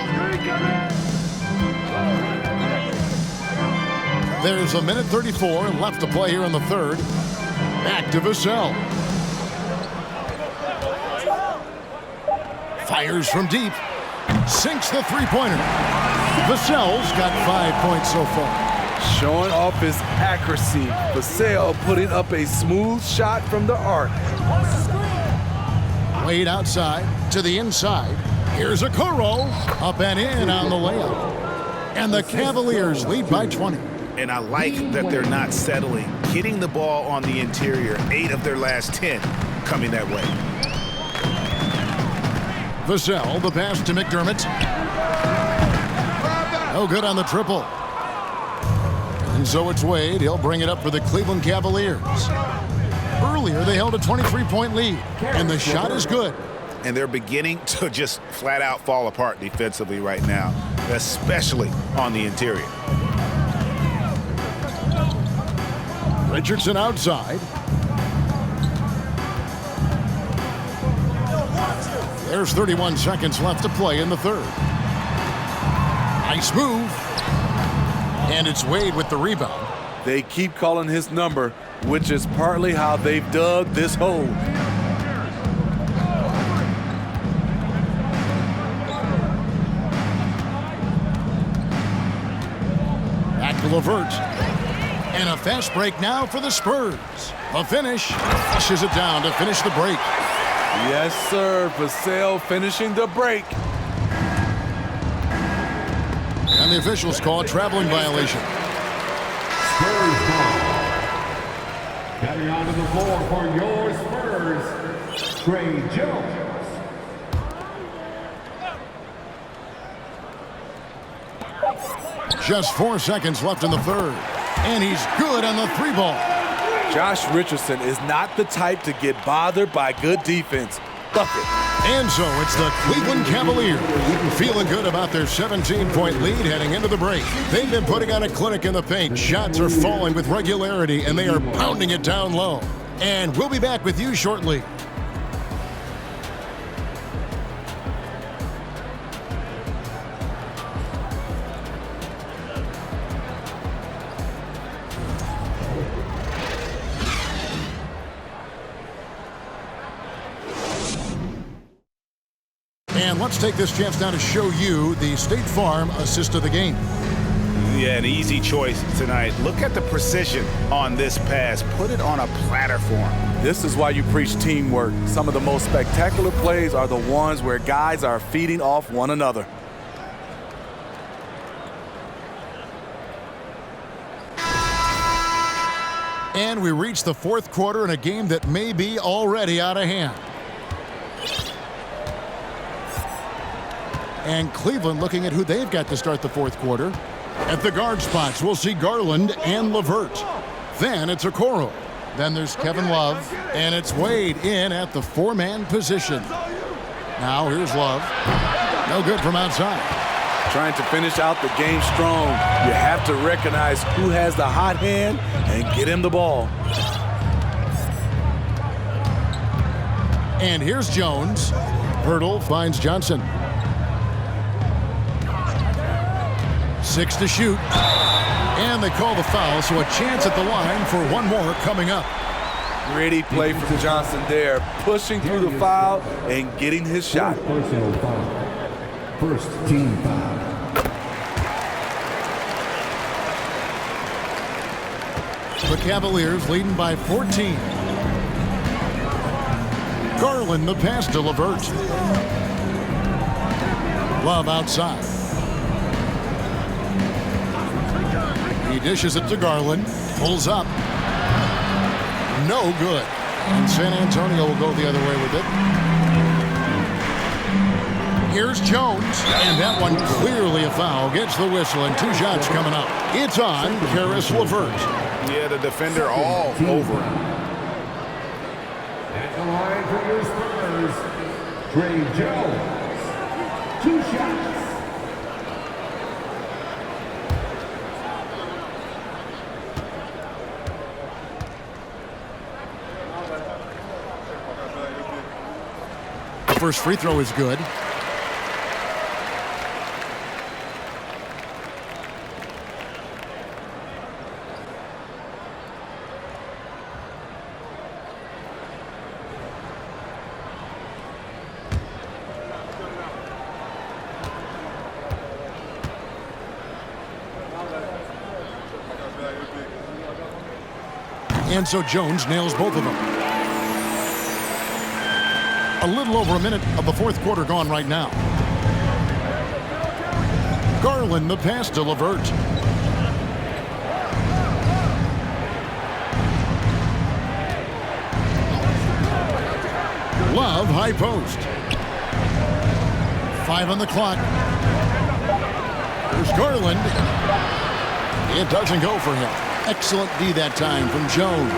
There's a minute 34 left to play here in the third. Back to Vassell. Fires from deep. Sinks the three-pointer. Vassell's got 5 points so far. Showing off his accuracy. Vassell putting up a smooth shot from the arc. Wade outside to the inside. Here's Okoro. Up and in on the layup. And the Cavaliers lead by 20. And I like that they're not settling. Hitting the ball on the interior, 8 of their last 10 coming that way. Vassell, the pass to McDermott. No good on the triple. And so it's Wade. He'll bring it up for the Cleveland Cavaliers. Earlier, they held a 23-point lead, and the shot is good. And they're beginning to just flat out fall apart defensively right now, especially on the interior. Richardson outside. There's 31 seconds left to play in the third. Nice move. And it's Wade with the rebound. They keep calling his number, which is partly how they've dug this hole. Back to LeVert. And a fast break now for the Spurs. A finish. Flushes it down to finish the break. Yes, sir. Vassell finishing the break. And the officials call a traveling violation. Spurs ball. Coming onto the floor for your Spurs, Trey Jones. Just 4 seconds left in the third. And he's good on the 3 ball. Josh Richardson is not the type to get bothered by good defense. Bucket. And so it's the Cleveland Cavaliers feeling good about their 17-point lead heading into the break. They've been putting on a clinic in the paint. Shots are falling with regularity, and they are pounding it down low. And we'll be back with you shortly. And let's take this chance now to show you the State Farm assist of the game. Yeah, an easy choice tonight. Look at the precision on this pass. Put it on a platter for him. This is why you preach teamwork. Some of the most spectacular plays are the ones where guys are feeding off one another. And we reach the fourth quarter in a game that may be already out of hand. And Cleveland looking at who they've got to start the fourth quarter. At the guard spots, we'll see Garland and LeVert. Then it's Okoro. Then there's Kevin Love. And it's Wade in at the four-man position. Now here's Love. No good from outside. Trying to finish out the game strong. You have to recognize who has the hot hand and get him the ball. And here's Jones. Hurdle finds Johnson. 6 to shoot. And they call the foul, so a chance at the line for one more coming up. Gritty play from Johnson there, pushing through the foul and getting his shot. Personal foul. First team foul. The Cavaliers leading by 14. Garland the pass to LeVert. Love outside. He dishes it to Garland. Pulls up. No good. And San Antonio will go the other way with it. Here's Jones. And that one clearly a foul. Gets the whistle and 2 shots coming up. It's on Karis LeVert. Yeah, the defender all over him. At the line for your Spurs, Trey Jones. 2 shots. The first free throw is good. And so Jones nails both of them. A little over a minute of the fourth quarter gone right now. Garland the pass to LeVert. Love high post. 5 on the clock. There's Garland. It doesn't go for him. Excellent D that time from Jones.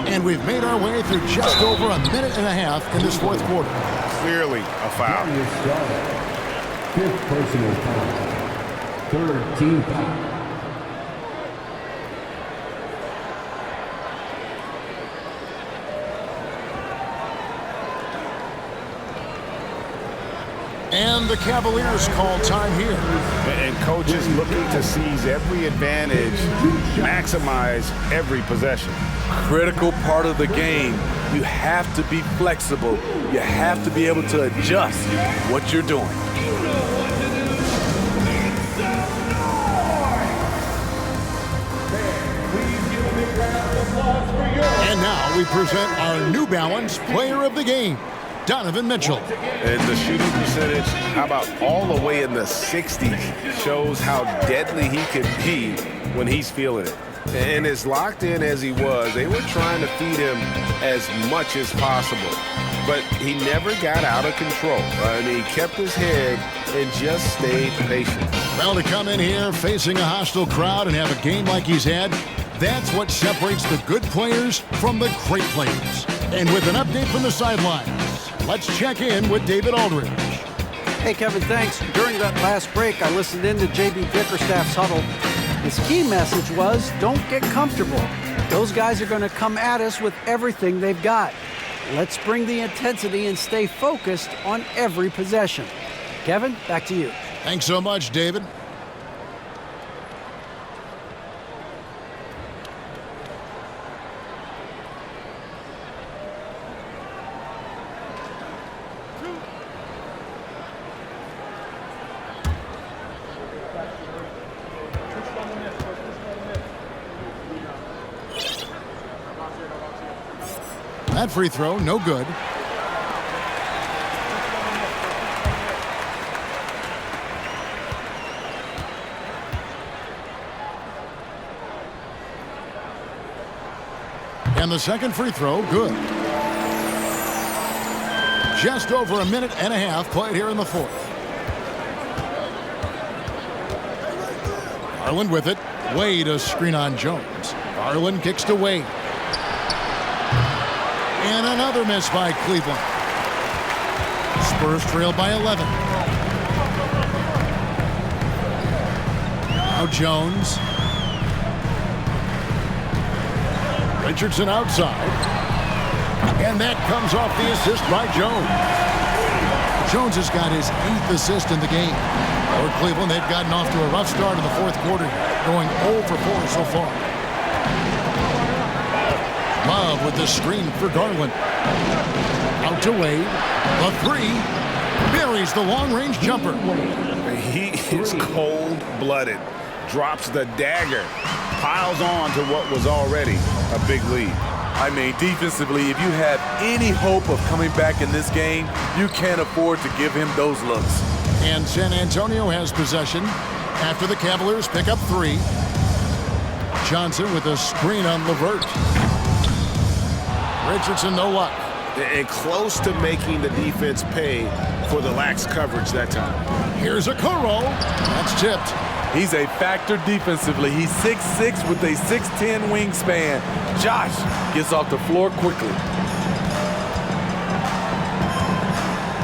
And we've made our way through just over a minute and a half in this fourth quarter. Clearly a foul. 5th personal foul. 3rd team foul. And the Cavaliers call time here. And coaches looking to seize every advantage, maximize every possession. Critical part of the game. You have to be flexible. You have to be able to adjust what you're doing. And now we present our New Balance Player of the Game, Donovan Mitchell. And the shooting percentage, how about all the way in the 60s, shows how deadly he can be when he's feeling it. And as locked in as he was, they were trying to feed him as much as possible. but he never got out of control. He kept his head and just stayed patient. Well, to come in here facing a hostile crowd and have a game like he's had, that's what separates the good players from the great players. And with an update from the sidelines, let's check in with David Aldridge. Hey, Kevin, thanks. During that last break, I listened in to J.B. Bickerstaff's huddle. His key message was, don't get comfortable. Those guys are going to come at us with everything they've got. Let's bring the intensity and stay focused on every possession. Kevin, back to you. Thanks so much, David. That free throw, no good. And the second free throw, good. Just over a minute and a half played here in the fourth. Garland with it. Wade a screen on Jones. Garland kicks to Wade. And another miss by Cleveland. Spurs trail by 11. Now Jones. Richardson outside. And that comes off the assist by Jones. Jones has got his 8th assist in the game. For Cleveland, they've gotten off to a rough start in the fourth quarter, going 0 for 4 so far. Love with the screen for Garland. Out to Wade. The three. Buries the long-range jumper. He is cold-blooded. Drops the dagger. Piles on to what was already a big lead. I mean, defensively, if you have any hope of coming back in this game, you can't afford to give him those looks. And San Antonio has possession after the Cavaliers pick up 3. Johnson with a screen on LeVert. Richardson, no luck. And close to making the defense pay for the lax coverage that time. Here's a Okoro. That's tipped. He's a factor defensively. He's 6'6" with a 6'10" wingspan. Josh gets off the floor quickly.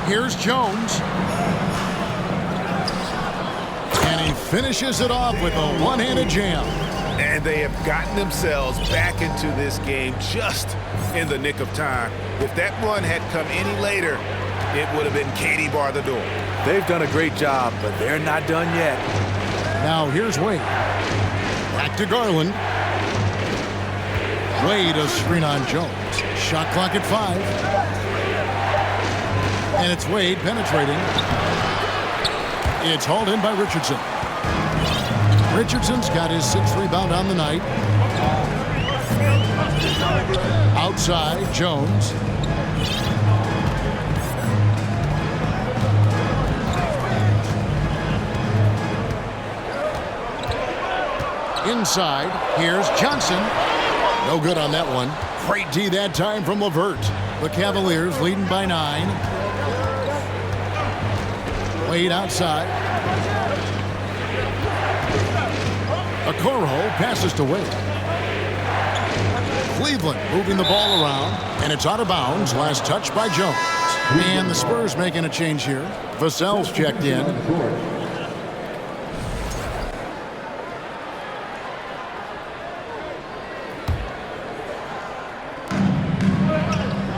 Here's Jones. And he finishes it off with a one-handed jam. And they have gotten themselves back into this game just in the nick of time. If that run had come any later, it would have been Katie bar the door. They've done a great job, but they're not done yet. Now here's Wade. Back to Garland. Wade a screen on Jones. Shot clock at 5. And it's Wade penetrating. It's hauled in by Richardson. Richardson's got his 6th rebound on the night. Outside, Jones. Inside, here's Johnson. No good on that one. Great D that time from LeVert. The Cavaliers leading by 9. Wade outside. Okoro passes to Wade. Cleveland moving the ball around, and it's out of bounds. Last touch by Jones. And the Spurs making a change here. Vassell's checked in.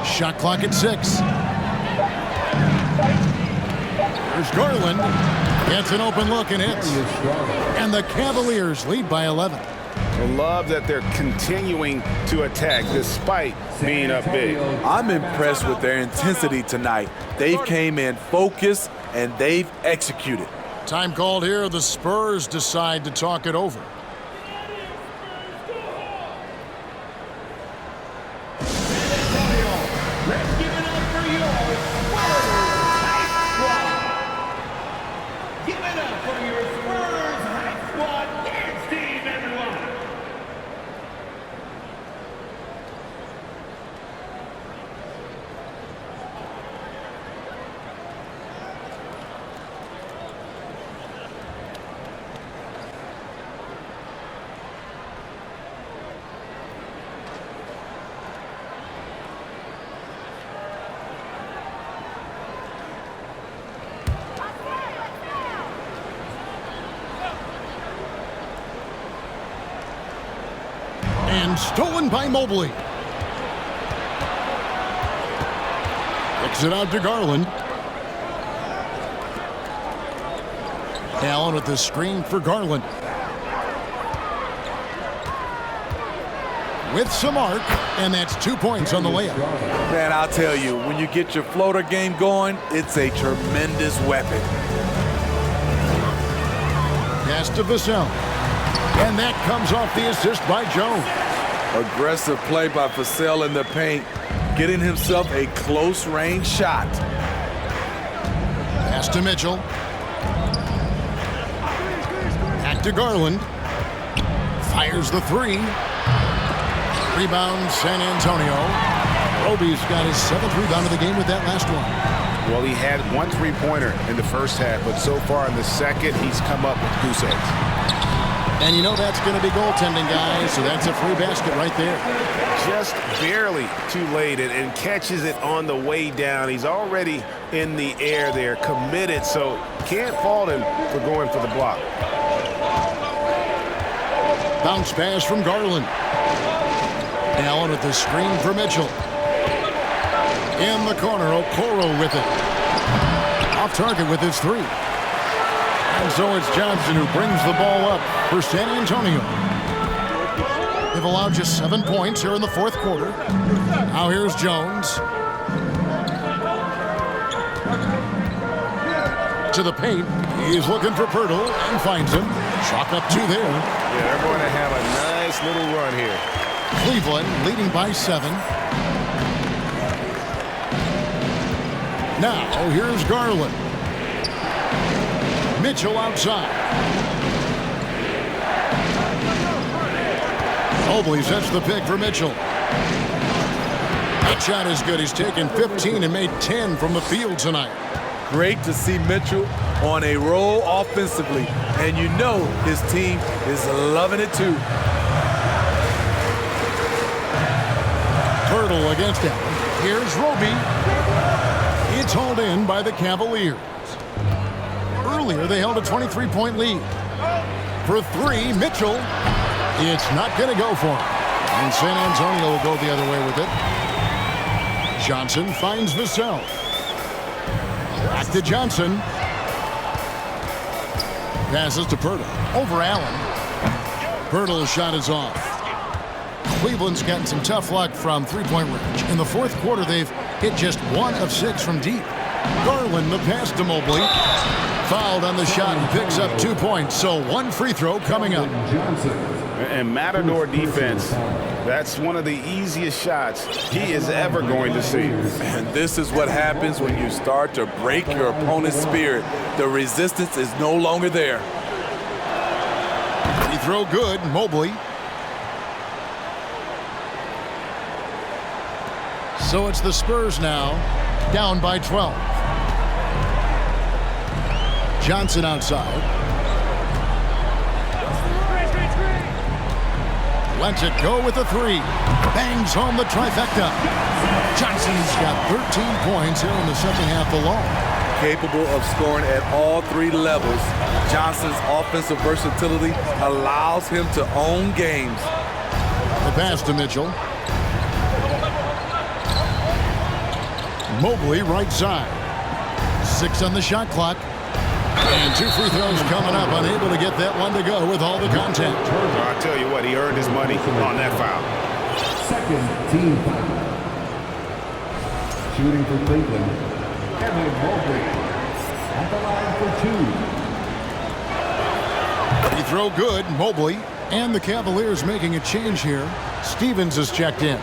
Shot clock at 6. There's Garland. Gets an open look and hits. And the Cavaliers lead by 11. I love that they're continuing to attack despite being up big. I'm impressed with their intensity tonight. They've came in focused and they've executed. Time called here. The Spurs decide to talk it over. Let's give it up for your Spurs High Squad. Give it up for your Spurs High Squad dance team, everyone. And stolen by Mobley. Kicks it out to Garland. Allen with the screen for Garland. With some arc, and that's 2 points on the layup. Man, I'll tell you, when you get your floater game going, it's a tremendous weapon. Pass to Vassell. And that comes off the assist by Jones. Aggressive play by Vassell in the paint, getting himself a close-range shot. Pass to Mitchell. Back to Garland. Fires the three. Rebound, San Antonio. Roby's got his 7th rebound of the game with that last one. Well, he had 1 3-pointer in the first half, but so far in the second, he's come up with goose eggs. And you know that's going to be goaltending, guys, so that's a free basket right there. Just barely too late and catches it on the way down. He's already in the air there, committed, so can't fault him for going for the block. Bounce pass from Garland. Allen with the screen for Mitchell. In the corner, Okoro with it. Off target with his 3. And so it's Johnson who brings the ball up for San Antonio. They've allowed just 7 points here in the 4th quarter. Now here's Jones. To the paint. He's looking for Pirtle and finds him. Chalk up 2 there. Yeah, they're going to have a nice little run here. Cleveland leading by 7. Now here's Garland. Mitchell outside. Mobley sets the pick for Mitchell. That shot is good. He's taken 15 and made 10 from the field tonight. Great to see Mitchell on a roll offensively. And you know his team is loving it too. Pirtle against Allen. Here's Roby. It's hauled in by the Cavaliers. Earlier, they held a 23-point lead. For 3, Mitchell. It's not going to go for him. And San Antonio will go the other way with it. Johnson finds Vassell. Back to Johnson. Passes to Pirtle. Over Allen. Pirtle's shot is off. Cleveland's gotten some tough luck from 3-point range. In the 4th quarter, they've hit just 1 of 6 from deep. Garland, the pass to Mobley. Fouled on the shot and picks up 2 points. So 1 free throw coming up. And Matador defense, that's one of the easiest shots he is ever going to see. And this is what happens when you start to break your opponent's spirit. The resistance is no longer there. Free throw good, Mobley. So it's the Spurs now, down by 12. Johnson outside. Lets it go with a 3. Bangs home the trifecta. Johnson's got 13 points here in the second half alone. Capable of scoring at all 3 levels. Johnson's offensive versatility allows him to own games. The pass to Mitchell. Mobley right side. 6 on the shot clock. And 2 free throws coming up. Unable to get that one to go with all the contact. I'll tell you what, he earned his money on that foul. Second team foul. Shooting for Cleveland, Evan Mobley. At the line for 2. Free throw good, Mobley. And the Cavaliers making a change here. Stevens is checked in.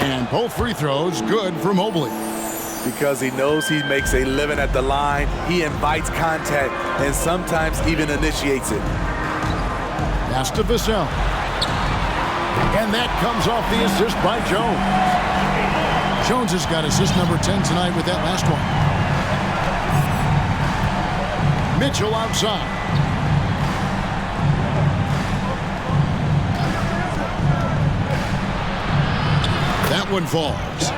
And both free throws good for Mobley. Because he knows he makes a living at the line, he invites contact and sometimes even initiates it. Pass to Vassell. And that comes off the assist by Jones. Jones has got assist number 10 tonight with that last one. Mitchell outside. That one falls.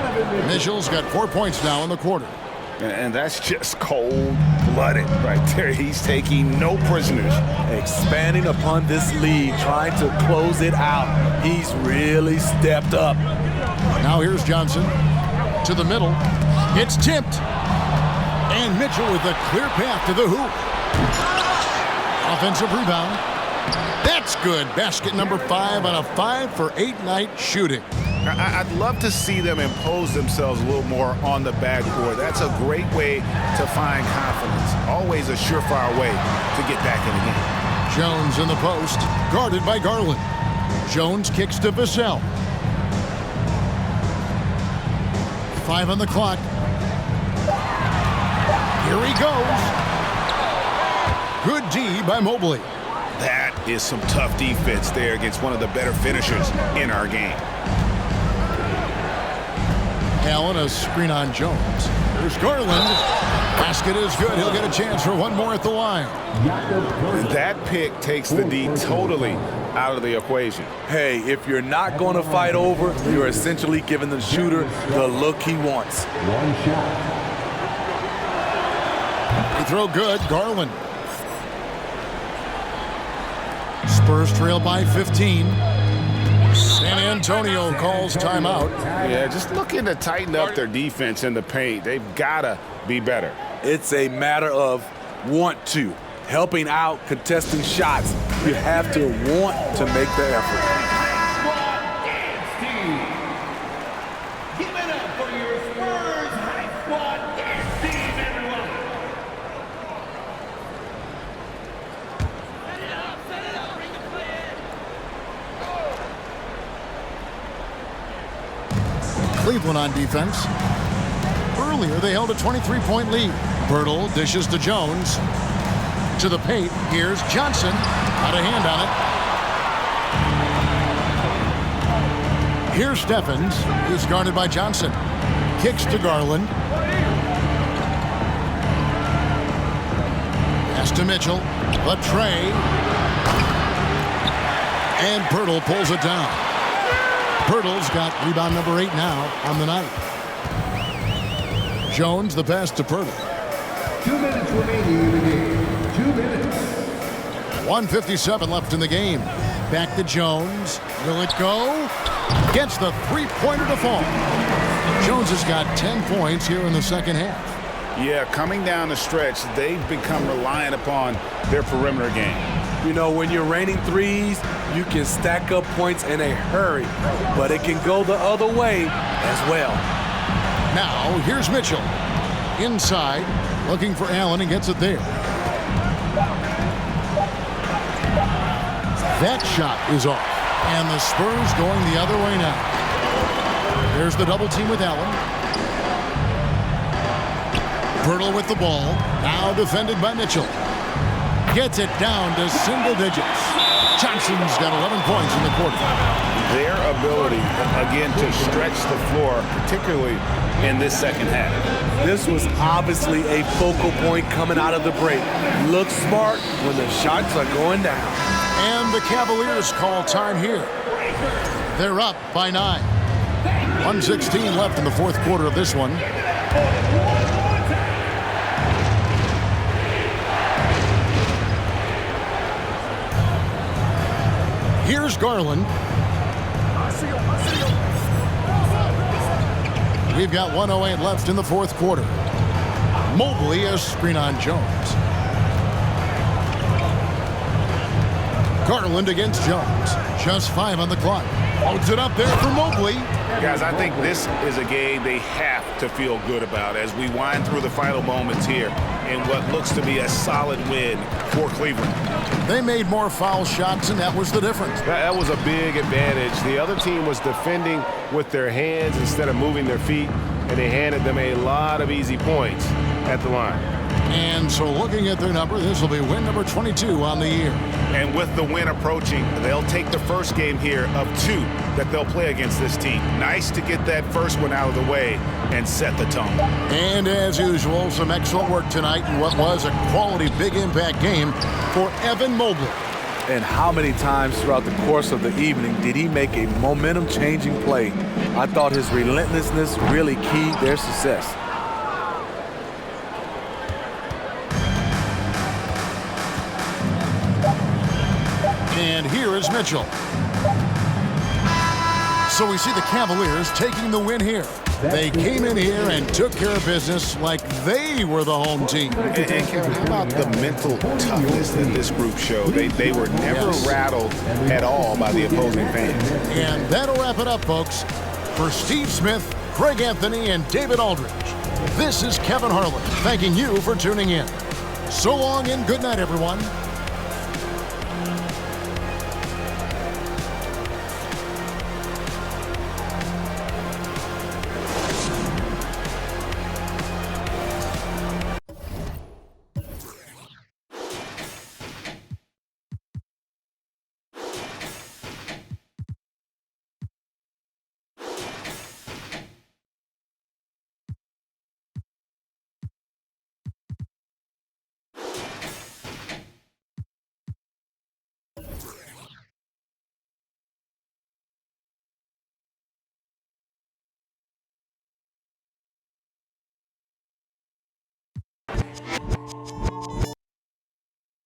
Mitchell's got 4 points now in the quarter. And that's just cold-blooded right there. He's taking no prisoners. Expanding upon this lead, trying to close it out. He's really stepped up. Now here's Johnson to the middle. It's tipped. And Mitchell with a clear path to the hoop. Offensive rebound. That's good. Basket number 5 on a 5-for-8 night shooting. I'd love to see them impose themselves a little more on the backboard. That's a great way to find confidence. Always a surefire way to get back in the game. Jones in the post, guarded by Garland. Jones kicks to Vassell. 5 on the clock. Here he goes. Good D by Mobley. That is some tough defense there against one of the better finishers in our game. Allen, a screen on Jones. There's Garland. Basket is good. He'll get a chance for one more at the line. That pick takes the D totally out of the equation. Hey, if you're not going to fight over, you're essentially giving the shooter the look he wants. One shot. They throw good. Garland. Spurs trail by 15. San Antonio calls timeout. Yeah, just looking to tighten up their defense in the paint. They've got to be better. It's a matter of want to. Helping out, contesting shots. You have to want to make the effort. Give it up for your Spurs High Squad Dance Team, everyone. Set it up, bring the play in. Cleveland on defense. Earlier, they held a 23-point lead. Birtle dishes to Jones. To the paint. Here's Johnson. Got a hand on it. Here's Steffens. He's guarded by Johnson. Kicks to Garland. Pass to Mitchell. The tray. And Birtle pulls it down. Birtle's got rebound number 8 now on the night. Jones, the pass to Birtle. 2 minutes remaining in the game. 2 minutes. 1:57 left in the game. Back to Jones. Will it go? Gets the three-pointer to fall. Jones has got 10 points here in the second half. Yeah, coming down the stretch, they've become reliant upon their perimeter game. You know, when you're raining threes, you can stack up points in a hurry, but it can go the other way as well. Now, here's Mitchell. Inside, looking for Allen and gets it there. That shot is off. And the Spurs going the other way now. There's the double team with Allen. Birtle with the ball. Now defended by Mitchell. Gets it down to single digits. Johnson's got 11 points in the quarter. Their ability, again, to stretch the floor, particularly in this second half. This was obviously a focal point coming out of the break. Look smart when the shots are going down. And the Cavaliers call time here. They're up by 9. 1:16 left in the fourth quarter of this one. Here's Garland. We've got 1:08 left in the fourth quarter. Mobley a screen on Jones. Garland against Jones. Just 5 on the clock. Loads it up there for Mobley. Guys, I think this is a game they have to feel good about as we wind through the final moments here in what looks to be a solid win for Cleveland. They made more foul shots, and that was the difference. That was a big advantage. The other team was defending with their hands instead of moving their feet, and they handed them a lot of easy points at the line. And so looking at their number, this will be win number 22 on the year. And with the win approaching, they'll take the first game here of 2 that they'll play against this team. Nice to get that first one out of the way and set the tone. And as usual, some excellent work tonight in what was a quality big impact game for Evan Mobley. And how many times throughout the course of the evening did he make a momentum-changing play? I thought his relentlessness really keyed their success. And here is Mitchell. So we see the Cavaliers taking the win here. They came in here and took care of business like they were the home team. And Kevin, how about the mental toughness that this group showed? They were never rattled at all by the opposing fans. And that'll wrap it up, folks. For Steve Smith, Greg Anthony, and David Aldridge, this is Kevin Harlan thanking you for tuning in. So long and good night, everyone.